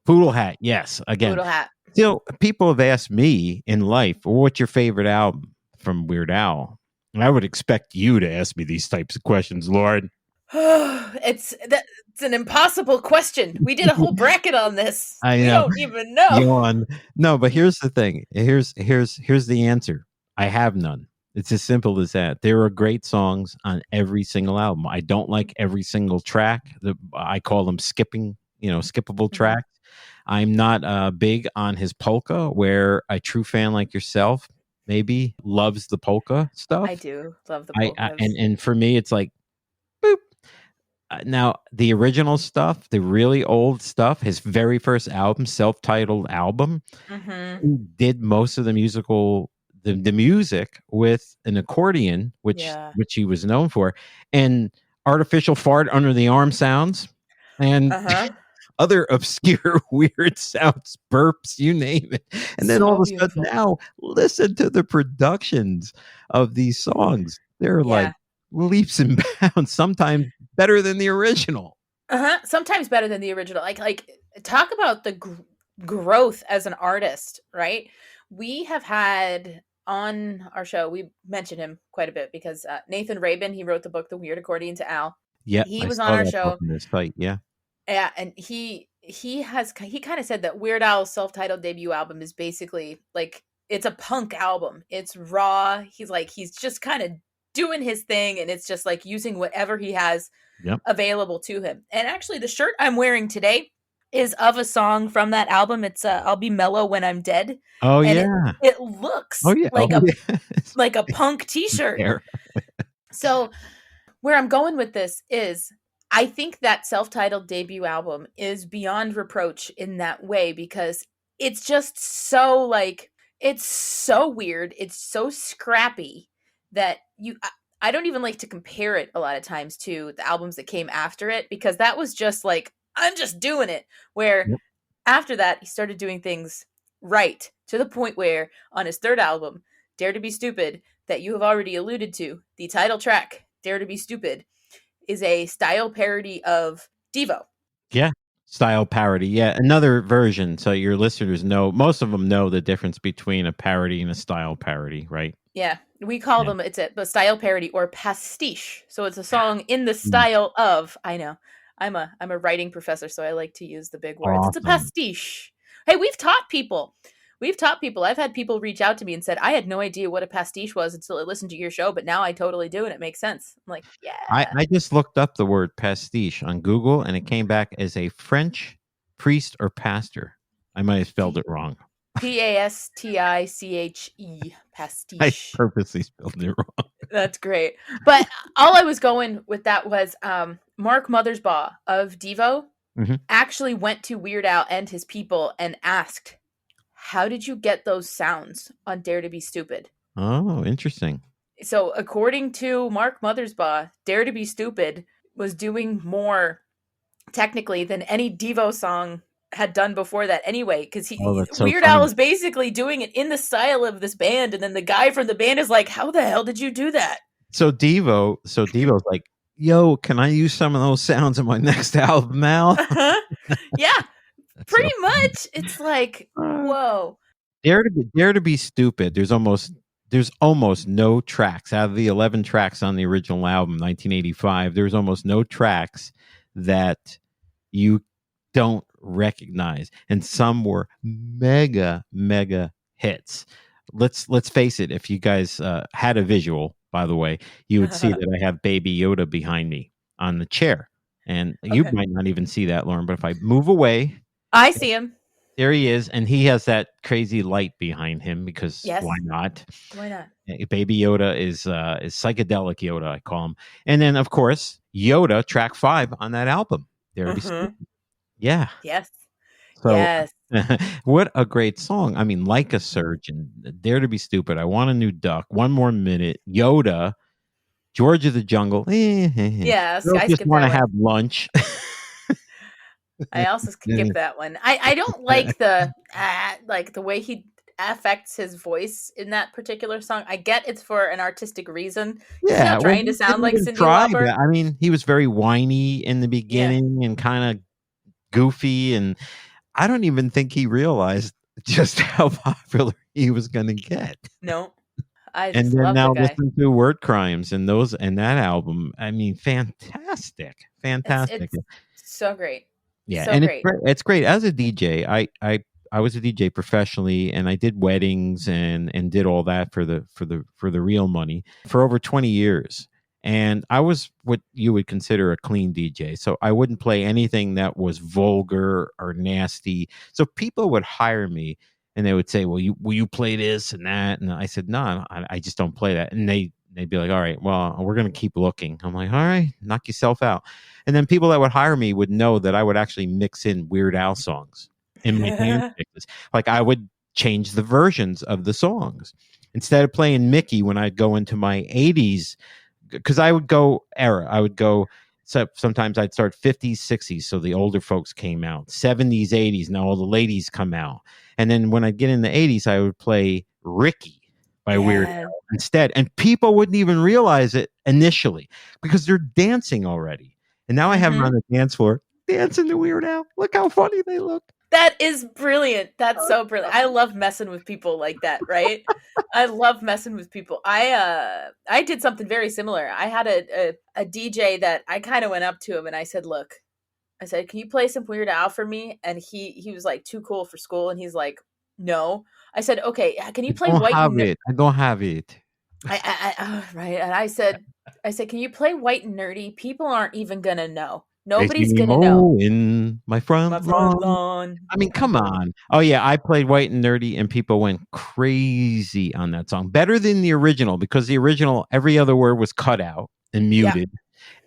Poodle Hat, yes. Again, Poodle Hat. people have asked me in life, well, what's your favorite album from Weird Al? And I would expect you to ask me these types of questions, Lord. It's an impossible question. We did a whole bracket on this. I We know. don't even know. Yawn. No, but here's the thing. Here's the answer. I have none. It's as simple as that. There are great songs on every single album. I don't like every single track. I call them skippable Mhm. tracks. I'm not big on his polka, where a true fan like yourself maybe loves the polka stuff. I do love the I polkas. and for me, it's like, boop. Now the original stuff, the really old stuff, his very first album, self-titled album, Mhm. he did most of the music with an accordion, which Yeah. he was known for, and artificial fart under the arm sounds, and Uh-huh. other obscure weird sounds, burps, you name it. And then all So of a sudden beautiful. now, listen to the productions of these songs. They're like Yeah. leaps and bounds, sometimes better than the original. Uh-huh. Sometimes better than the original. Like talk about the growth as an artist, right? We have had on our show, we mentioned him quite a bit because Nathan Rabin, he wrote the book The Weird Accordion to Al. Yeah, He I was on saw our that book show. in his site. Yeah. Yeah, and he kind of said that Weird Al's self-titled debut album is basically like it's a punk album. It's raw. He's just kind of doing his thing, and it's just like using whatever he has Yep. available to him. And actually, the shirt I'm wearing today is of a song from that album. It's I'll Be Mellow When I'm Dead. Oh And yeah. it looks Oh yeah. like Oh, yeah. like a punk t-shirt. There. So where I'm going with this is I think that self-titled debut album is beyond reproach in that way because it's just so like it's so weird, it's so scrappy that I don't even like to compare it a lot of times to the albums that came after it because that was just like I'm just doing it, where Yep. after that he started doing things right to the point where on his third album, Dare to Be Stupid, that you have already alluded to, the title track, Dare to Be Stupid, is a style parody of Devo. Yeah. Style parody. Yeah. Another version. So your listeners know, most of them know the difference between a parody and a style parody, right? Yeah, we call Yeah. them it's a style parody or pastiche. So it's a song in the style of. I know. I'm a writing professor, so I like to use the big words. It's a Awesome. pastiche. Hey, we've taught people. We've taught people. I've had people reach out to me and said, I had no idea what a pastiche was until I listened to your show, but now I totally do and it makes sense. I'm like, yeah. I just looked up the word pastiche on Google and it came back as a French priest or pastor. I might have spelled it wrong. Pastiche. Pastiche. I purposely spelled it wrong. That's great. But all I was going with that was Mark Mothersbaugh of Devo actually went to Weird Al and his people and asked, how did you get those sounds on Dare to Be Stupid? Oh, interesting. So according to Mark Mothersbaugh, Dare to Be Stupid was doing more technically than any Devo song had done before that anyway, because So Weird funny. Al is basically doing it in the style of this band, and then the guy from the band is like, how the hell did you do that? So Devo's like, yo, can I use some of those sounds in my next album, Al? Yeah, pretty much. It's like, whoa. Dare to be Stupid. There's almost no tracks out of the 11 tracks on the original album, 1985. There's almost no tracks that you don't recognize, and some were mega hits. Let's face it. If you guys had a visual, by the way, you would see that I have Baby Yoda behind me on the chair, and you might not even see that, Lauren. But if I move away, I see him. there he is, and he has that crazy light behind him because why not? Why not? Baby Yoda is psychedelic Yoda, I call him. And then of course Yoda, track 5 on that album. Dare to Be Stupid. Yeah. Yes. So, yes. What a great song. I mean, Like a Surgeon, Dare to Be Stupid, I Want a New Duck, One More Minute, Yoda, George of the Jungle. Yeah, I just want to have lunch. I also skip that one. I don't like the way he affects his voice in that particular song. I get it's for an artistic reason. He's Yeah, not well, trying to he sound didn't like even Cyndi try Lauper. that. I mean, he was very whiny in the Yeah. beginning and kind of goofy, and I don't even think he realized just how popular he was going to get. No, I And just then love the now guy. listen to Word Crimes and that album. I mean, fantastic, fantastic. It's so great. Yeah, So and it's great. great. It's great as a DJ. I was a DJ professionally, and I did weddings and did all that for the real money for over 20 years. And I was what you would consider a clean DJ. So I wouldn't play anything that was vulgar or nasty. So people would hire me and they would say, "Well, will you play this and that?" And I said, "No, I just don't play that." And they'd be like, "All right, well, we're going to keep looking." I'm like, "All right, knock yourself out." And then people that would hire me would know that I would actually mix in Weird Al songs in my dance mixes. Like I would change the versions of the songs. Instead of playing Mickey when I'd go into my 80s, because I would go era. I would go, so sometimes I'd start 50s, 60s. So the older folks came out, 70s, 80s. Now all the ladies come out. And then when I'd get in the 80s, I would play Ricky by Weird Al instead. And people wouldn't even realize it initially because they're dancing already. And now I have them on the dance floor dancing to Weird Al. Look how funny they look. That is brilliant. That's so brilliant. I love messing with people like that, right? I love messing with people. I did something very similar. I had a DJ that I kind of went up to him and I said, "Look," I said, "Can you play some Weird Al for me?" And he was like too cool for school and he's like, "No." I said, "Okay, can you play White and I don't have it. right?" And I said, "Can you play White and Nerdy? People aren't even going to know. They see Nobody's me going to know." in my front lawn. I mean, come on. Oh, yeah. I played White and Nerdy, and people went crazy on that song. Better than the original, because the original, every other word was cut out and muted. Yeah.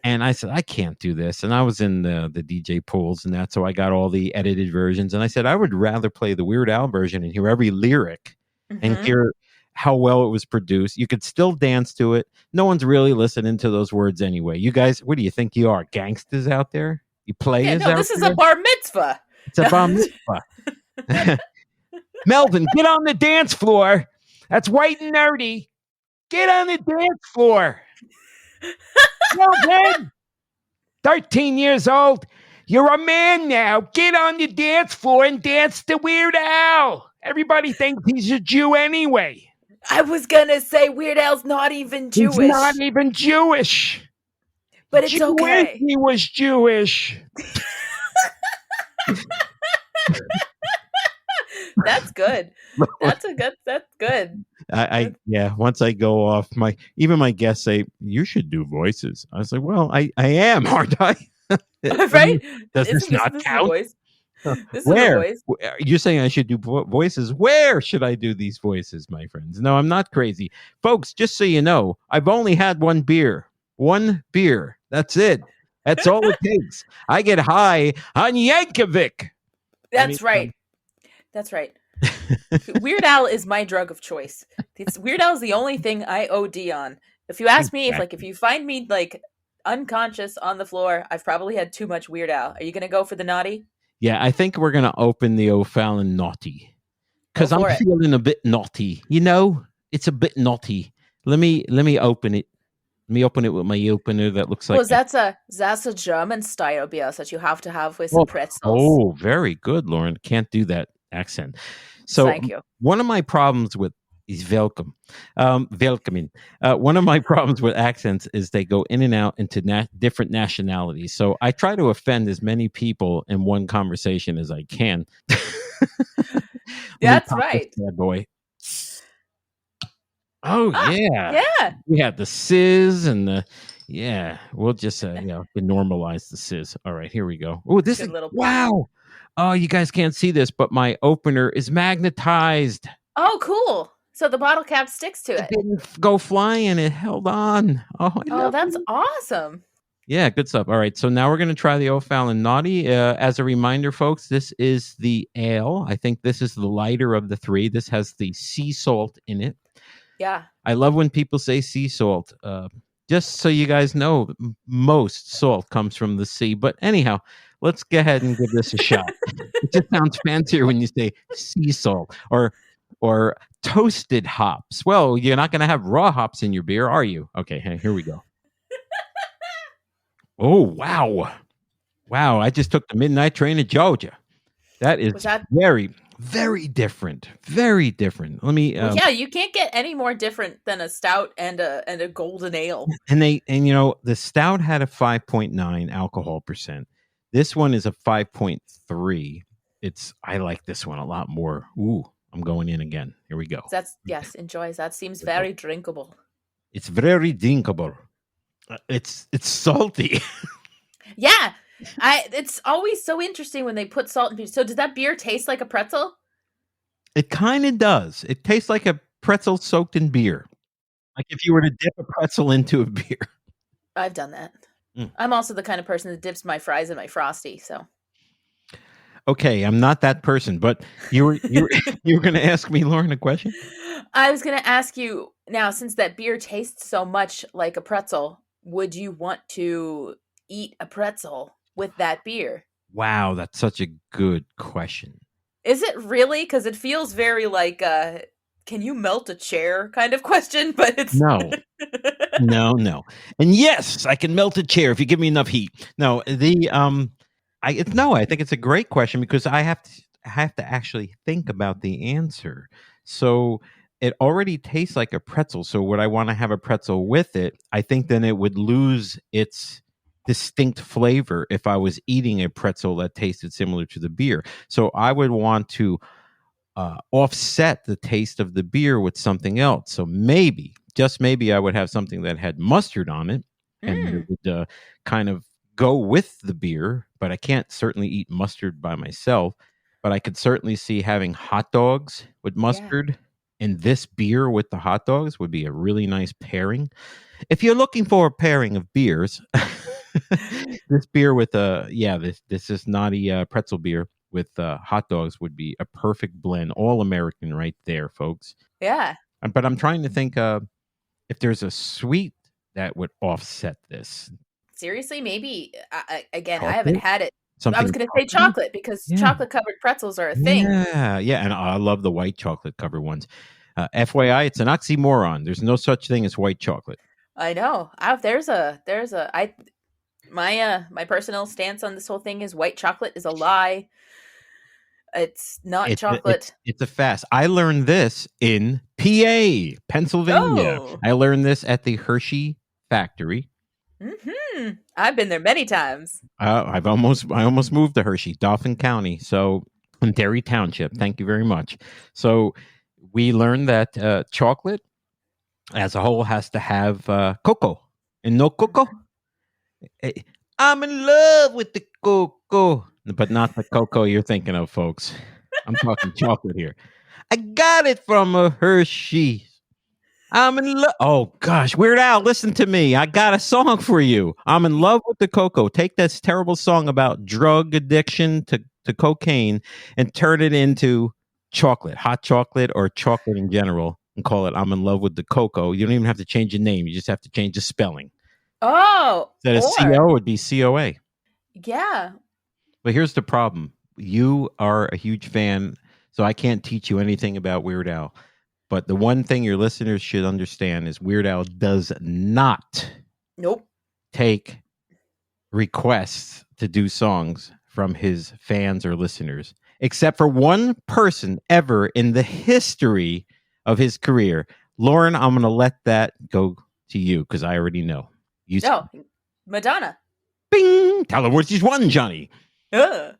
And I said, I can't do this. And I was in the DJ pools and that. So I got all the edited versions. And I said, I would rather play the Weird Al version and hear every lyric and hear how well it was produced. You could still dance to it. No one's really listening to those words anyway. You guys, what do you think you are? Gangsters out there? You players out this there? Is a bar mitzvah. It's a bar mitzvah. Melvin, get on the dance floor. That's White and Nerdy. Get on the dance floor. Melvin, 13 years old. You're a man now. Get on the dance floor and dance to Weird Al. Everybody thinks he's a Jew anyway. I was gonna say Weird Al's not even Jewish. He's not even Jewish. But it's okay. He was Jewish. That's good. That's good. Yeah. Once I go off, even my guests say you should do voices. I was like, well, I am, aren't I? Right? Does this not count? This Where? is a voice. You're saying I should do voices? Where should I do these voices, my friends? No, I'm not crazy. Folks, just so you know, I've only had one beer. One beer. That's it. That's all it takes. I get high on Yankovic. That's right. That's right. Weird Al is my drug of choice. Weird Al is the only thing I OD on. If you ask me, if you find me like unconscious on the floor, I've probably had too much Weird Al. Are you going to go for the naughty? Yeah, I think we're going to open the O'Fallon naughty because I'm feeling a bit naughty. You know, it's a bit naughty. Let me open it. Let me open it with my opener that looks like. Well, that's a German style beer that you have to have with some pretzels. Oh, very good, Lauren. Can't do that accent. So, thank you. One of my problems with is welcome. One of my problems with accents is they go in and out into different nationalities. So I try to offend as many people in one conversation as I can. That's right. Bad boy. Oh, yeah. Yeah. We had the sizz and the, we'll just, normalize the sizz. All right, here we go. Oh, this is, wow. Oh, you guys can't see this, but my opener is magnetized. Oh, cool. So the bottle cap sticks to it. It didn't go flying. It held on. Oh, that's awesome. Yeah, good stuff. All right, so now we're going to try the O'Fallon Naughty. As a reminder, folks, this is the ale. I think this is the lighter of the three. This has the sea salt in it. Yeah. I love when people say sea salt. Just so you guys know, most salt comes from the sea. But anyhow, let's go ahead and give this a shot. It just sounds fancier when you say sea salt or or toasted hops. Well, you're not going to have raw hops in your beer, are you? Okay, here we go. Oh, wow. Wow, I just took the midnight train to Georgia. That is very, very different. Very different. Let me. Well, yeah, you can't get any more different than a stout and a golden ale. And the stout had a 5.9 alcohol percent. This one is a 5.3. I like this one a lot more. Ooh, I'm going in again. Here we go. Enjoy. That seems very drinkable. It's very drinkable. It's salty. Yeah. It's always so interesting when they put salt in beer. So does that beer taste like a pretzel? It kind of does. It tastes like a pretzel soaked in beer. Like if you were to dip a pretzel into a beer. I've done that. I'm also the kind of person that dips my fries in my Frosty, so. Okay, I'm not that person, but you were going to ask me, Lauren, a question? I was going to ask you, now, since that beer tastes so much like a pretzel, would you want to eat a pretzel with that beer? Wow, that's such a good question. Is it really? Because it feels very like can you melt a chair kind of question, but it's no. And yes, I can melt a chair if you give me enough heat. No, I think it's a great question because I have to actually think about the answer. So it already tastes like a pretzel. So would I want to have a pretzel with it? I think then it would lose its distinct flavor if I was eating a pretzel that tasted similar to the beer. So I would want to offset the taste of the beer with something else. So maybe, just maybe, I would have something that had mustard on it, and it would kind of go with the beer. But I can't certainly eat mustard by myself. But I could certainly see having hot dogs with mustard, and this beer with the hot dogs would be a really nice pairing. If you're looking for a pairing of beers, this beer with this is naughty pretzel beer with hot dogs would be a perfect blend. All American right there, folks. Yeah. But I'm trying to think if there's a sweet that would offset this. Seriously, maybe. Again, chocolate? I haven't had it. Something I was going to say chocolate because chocolate-covered pretzels are a thing. Yeah, and I love the white chocolate-covered ones. FYI, it's an oxymoron. There's no such thing as white chocolate. I know. My personal stance on this whole thing is white chocolate is a lie. It's not chocolate. It's a fast. I learned this in PA, Pennsylvania. Oh. I learned this at the Hershey factory. Mm-hmm. I've been there many times. I almost moved to Hershey, Dauphin County, so in Derry Township. Thank you very much. So we learned that chocolate, as a whole, has to have cocoa, and no cocoa. I'm in love with the cocoa, but not the cocoa you're thinking of, folks. I'm talking chocolate here. I got it from a Hershey. I'm in love. Oh, gosh. Weird Al, listen to me. I got a song for you. I'm in love with the cocoa. Take this terrible song about drug addiction to cocaine and turn it into chocolate, hot chocolate or chocolate in general, and call it I'm in love with the cocoa. You don't even have to change the name. You just have to change the spelling. Oh. Instead of CO would be COA. Yeah. But here's the problem. You are a huge fan, so I can't teach you anything about Weird Al. But the one thing your listeners should understand is Weird Al does not take requests to do songs from his fans or listeners, except for one person ever in the history of his career. Lauren, I'm going to let that go to you because I already know. Madonna. Bing! Tell her what she's won, Johnny. That's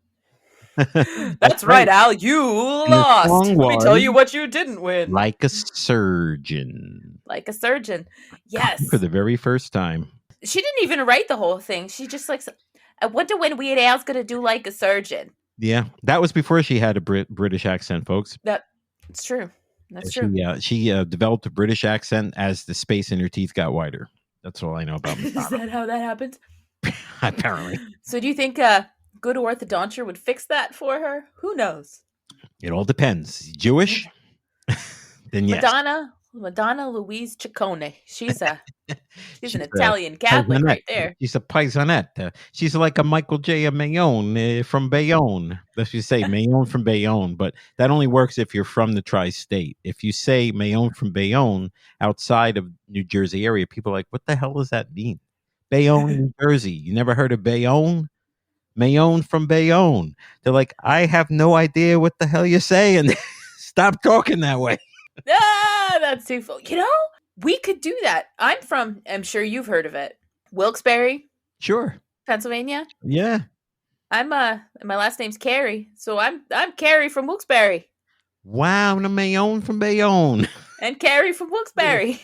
right, Al. You lost. Let me tell you what you didn't win. Like a surgeon. Like a surgeon. Yes. For the very first time. She didn't even write the whole thing. She just I wonder when Weird Al's going to do Like a Surgeon. Yeah. That was before she had a British accent, folks. It's true. That's true. She developed a British accent as the space in her teeth got wider. That's all I know about Madonna. Is that how that happened? Apparently. So do you think good orthodonture would fix that for her? Who knows? It all depends. Jewish? Then yes. Madonna Madonna Louise Ciccone. She's an She's a Italian Catholic paisanette. right there. She's a paisanette. She's like a Michael J Maione from Bayonne. Let's just say Maione from Bayonne, but that only works if you're from the tri-state. If you say Maione from Bayonne outside of New Jersey area, people are like, what the hell does that mean? Bayonne, New Jersey. You never heard of Bayonne? Maione from Bayonne. They're like, I have no idea what the hell you're saying. Stop talking that way. That's too full. We could do that. I'm sure you've heard of it. Wilkes-Barre, Sure. Pennsylvania. Yeah. My last name's Carrie, so I'm Carrie from Wilkes-Barre. Wow, the Maione from Bayonne. And Carrie from Wilkes-Barre.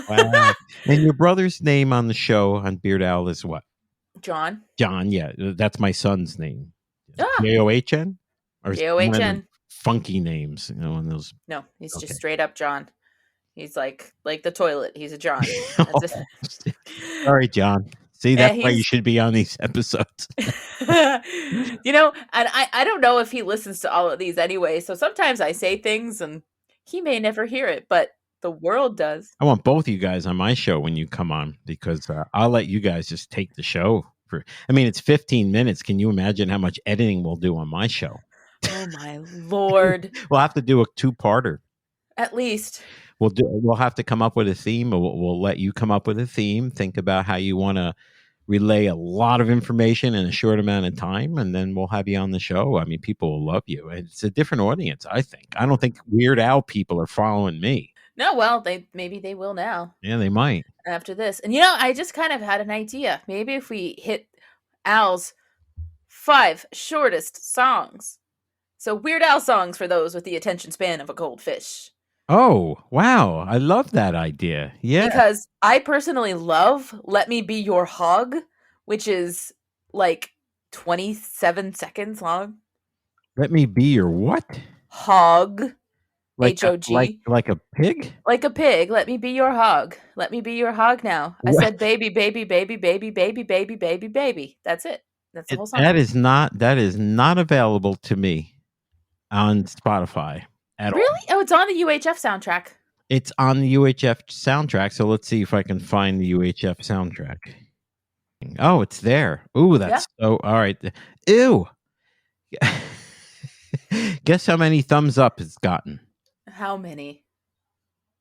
Wow. And your brother's name on the show on Beard Owl is what? John. John, yeah. That's my son's name. Ah. J-O-H-N? Or J-O-H-N. Funky names, one of those. No, he's just straight up John. He's like the toilet. He's a John. Sorry, John. See, that's why you should be on these episodes. And I don't know if he listens to all of these anyway. So sometimes I say things and he may never hear it, but the world does. I want both of you guys on my show when you come on because I'll let you guys just take the show. It's 15 minutes. Can you imagine how much editing we'll do on my show? Oh my Lord. We'll have to do a 2-parter. At least. We'll have to come up with a theme. We'll let you come up with a theme. Think about how you want to relay a lot of information in a short amount of time, and then we'll have you on the show. People will love you. It's a different audience, I think. I don't think Weird Al people are following me. No, well, maybe they will now. Yeah, they might. After this. And I just kind of had an idea. Maybe if we hit Al's 5 shortest songs. So Weird Al songs for those with the attention span of a goldfish. Oh, wow. I love that idea. Yeah. Because I personally love Let Me Be Your Hog, which is like 27 seconds long. Let me be your what? Hog. Like H-O-G. Like a pig? Like a pig. Let me be your hog. Let me be your hog now. I said baby, baby, baby, baby, baby, baby, baby, baby. That's it. That's the whole song. That is not available to me on Spotify at all. Really? Oh, it's on the UHF soundtrack. It's on the UHF soundtrack. So let's see if I can find the UHF soundtrack. Oh, it's there. Ooh, that's so all right. Ew. Guess how many thumbs up it's gotten? How many?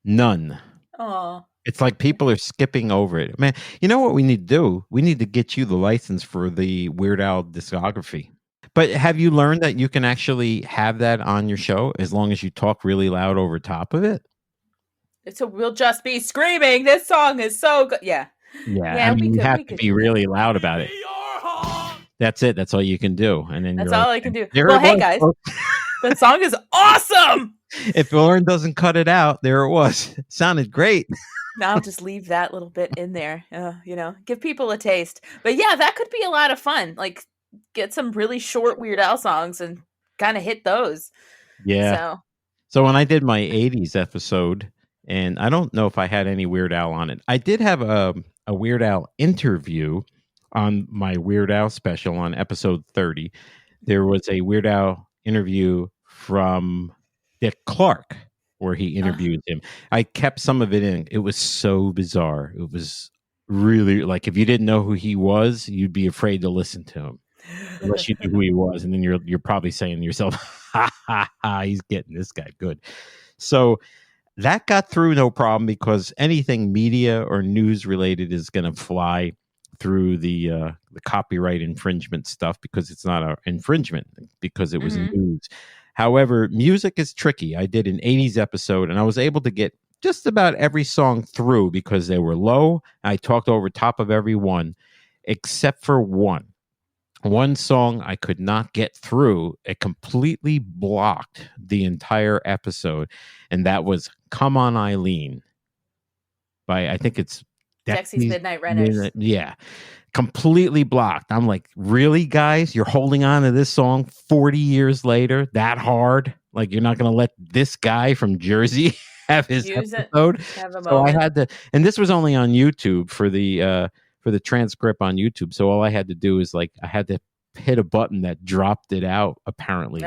None. Oh. It's like people are skipping over it. Man, you know what we need to do? We need to get you the license for the Weird Al discography. But have you learned that you can actually have that on your show as long as you talk really loud over top of it? So we'll just be screaming, this song is so good. Yeah. Yeah, you have to be really loud about it. That's it. That's all you can do. And then that's all I can do. Well, hey, guys. That song is awesome! If Lauren doesn't cut it out, there it was. It sounded great. Now I'll just leave that little bit in there, give people a taste. But yeah, that could be a lot of fun. Like, get some really short Weird Al songs and kind of hit those. Yeah. So when I did my 80s episode, and I don't know if I had any Weird Al on it. I did have a Weird Al interview on my Weird Al special on episode 30. There was a Weird Al interview from Dick Clark where he interviewed him. I kept some of it in. It was so bizarre. It was really like if you didn't know who he was, you'd be afraid to listen to him unless you knew who he was. And then you're probably saying to yourself, ha, ha, ha, he's getting this guy good. So that got through no problem because anything media or news related is going to fly through the copyright infringement stuff because it's not an infringement because it was news. However, music is tricky. I did an 80s episode and I was able to get just about every song through because they were low. I talked over top of every one except for one. One song I could not get through. It completely blocked the entire episode. And that was Come On Eileen by, I think it's Dexy's Midnight Runners. Yeah. Completely blocked. I'm like, really, guys? You're holding on to this song 40 years later? That hard? Like, you're not going to let this guy from Jersey have his episode? So I had to, and this was only on YouTube for the transcript on YouTube. So all I had to do is like, I had to hit a button that dropped it out, apparently.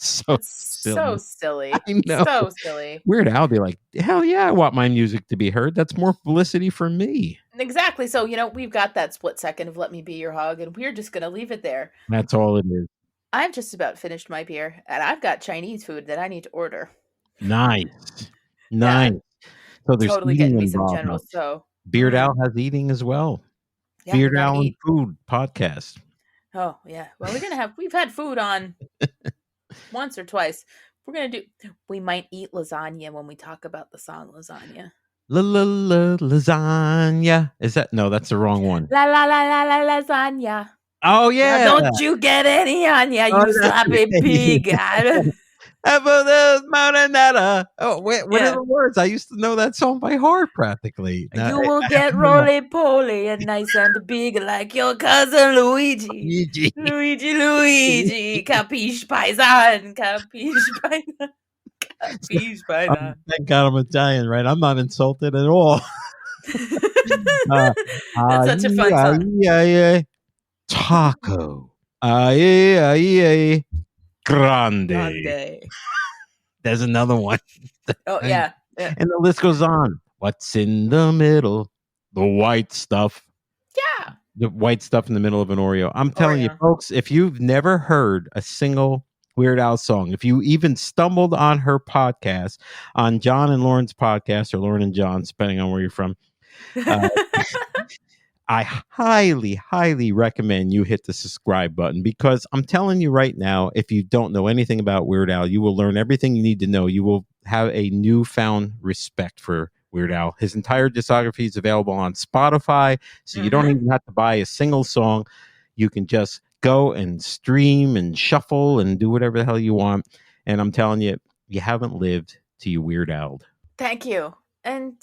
So silly. silly. I know. So silly. Weird Al be like, hell yeah, I want my music to be heard. That's more publicity for me. Exactly. So, we've got that split second of Let Me Be Your Hug, and we're just going to leave it there. That's all it is. I've just about finished my beer, and I've got Chinese food that I need to order. Nice. Yeah, So there's totally eating getting me some involved. general. So Beard Al has eating as well. yeah, Beard Al and Food podcast. Oh yeah. Well, we've had food on once or twice. We might eat lasagna when we talk about the song Lasagna. Lasagna. Is that? No, that's the wrong one. La la la la la lasagna. Oh yeah. Now don't you get any on ya, you sloppy pig. Oh, wait, what are the words? I used to know that song by heart practically. You will get roly-poly and nice and big like your cousin Luigi. Luigi. Capiche paisan. Capiche paisan. Capiche paisan. Thank God I'm Italian, right? I'm not insulted at all. That's such a fun song. Taco. Grande. There's another one. Oh, yeah. And the list goes on. What's in the middle? The white stuff. Yeah. The white stuff in the middle of an Oreo. I'm telling you, folks, if you've never heard a single Weird Al song, if you even stumbled on her podcast, on John and Lauren's podcast, or Lauren and John, depending on where you're from, I highly, highly recommend you hit the subscribe button, because I'm telling you right now, if you don't know anything about Weird Al, you will learn everything you need to know. You will have a newfound respect for Weird Al. His entire discography is available on Spotify, so you don't even have to buy a single song. You can just go and stream and shuffle and do whatever the hell you want. And I'm telling you, you haven't lived till you Weird Al'd. Thank you. And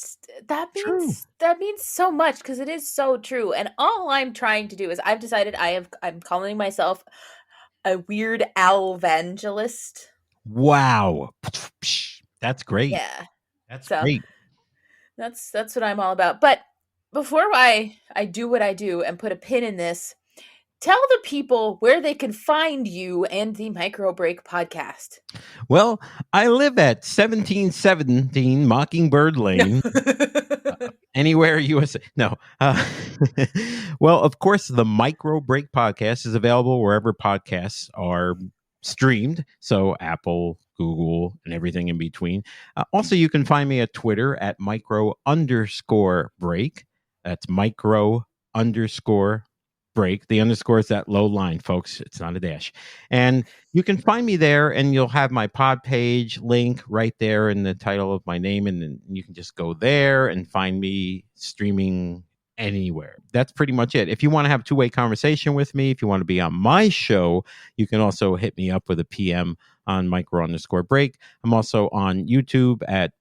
that means so much, because it is so true. And all I'm trying to do is, I've decided I'm calling myself a Weird Al evangelist. Wow, that's great. Yeah, that's great. That's what I'm all about. But before I do what I do and put a pin in this, tell the people where they can find you and the Micro Break podcast. Well, I live at 1717 Mockingbird Lane, anywhere USA. No. Well, of course, the Micro Break podcast is available wherever podcasts are streamed. So Apple, Google, and everything in between. Also, you can find me at Twitter at micro_break. That's micro_break. The underscore is that low line, folks. It's not a dash. And you can find me there, and you'll have my pod page link right there in the title of my name. And then you can just go there and find me streaming anywhere. That's pretty much it. If you want to have a two-way conversation with me, if you want to be on my show, you can also hit me up with a PM on micro_break. I'm also on YouTube at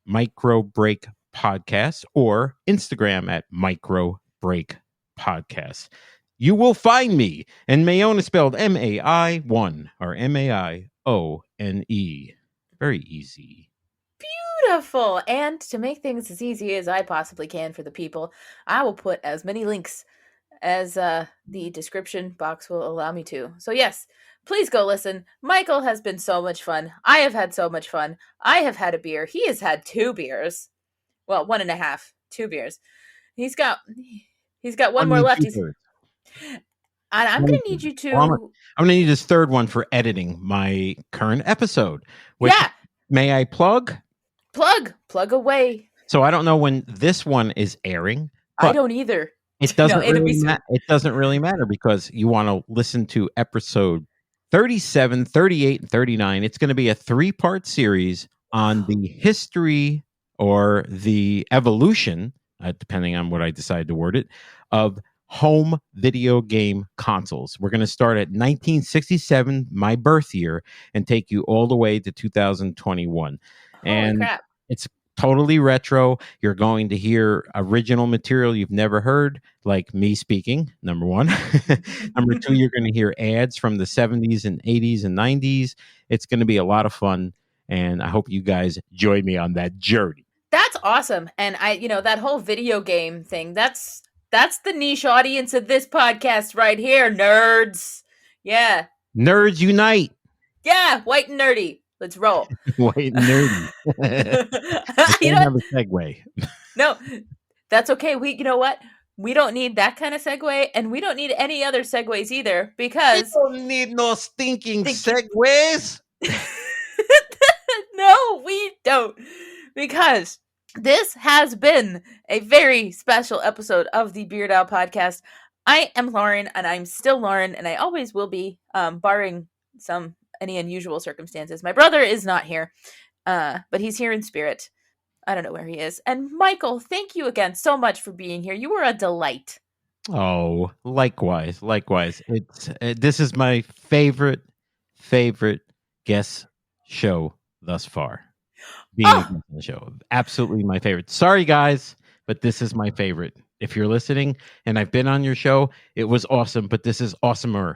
Micro Break Podcast, or Instagram at Micro Break Podcast. You will find me, and Maione is spelled MAI1 or MAIONE. Very easy. Beautiful. And to make things as easy as I possibly can for the people, I will put as many links as the description box will allow me to. So yes, please go listen. Michael has been so much fun. I have had so much fun. I have had a beer. He has had 2 beers. Well, 1.5, 2 beers. He's got one more left. I'm going to need you to... I'm going to need his third one for editing my current episode. Which, yeah. May I plug? Plug away. So I don't know when this one is airing. I don't either. It doesn't it doesn't really matter, because you want to listen to episode 37, 38, and 39. It's going to be a 3-part series on the history or the evolution, depending on what I decide to word it, of home video game consoles. We're going to start at 1967, my birth year, and take you all the way to 2021. Holy crap. It's totally retro. You're going to hear original material you've never heard, like me speaking, number 1. Number 2, you're going to hear ads from the 70s and 80s and 90s. It's going to be a lot of fun, and I hope you guys join me on that journey. That's awesome. And that whole video game thing, that's the niche audience of this podcast right here, nerds. Yeah. Nerds unite. Yeah, white and nerdy. Let's roll. White and nerdy. I don't have a segue. No, that's okay. You know what? We don't need that kind of segue, and we don't need any other segues either, because we don't need no stinking segues. No, we don't, because this has been a very special episode of the Beard Owl Podcast. I am Lauren, and I'm still Lauren, and I always will be, barring any unusual circumstances. My brother is not here, but he's here in spirit. I don't know where he is. And Michael, thank you again so much for being here. You were a delight. Oh, likewise. This is my favorite guest show thus far. Being a guest on the show, absolutely my favorite. Sorry, guys, but this is my favorite. If you're listening, and I've been on your show, it was awesome, but this is awesomer.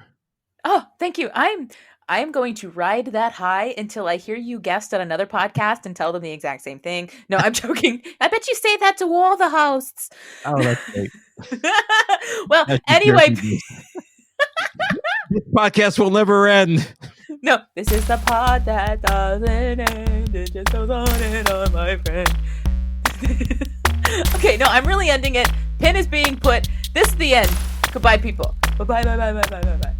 Oh, thank you. I'm going to ride that high until I hear you guest on another podcast and tell them the exact same thing. No, I'm joking. I bet you say that to all the hosts. Oh, that's great. Well, anyway. This podcast will never end. No, this is the pod that doesn't end. It just goes on and on, my friend. Okay, no, I'm really ending it. Pin is being put. This is the end. Goodbye, people. Bye-bye.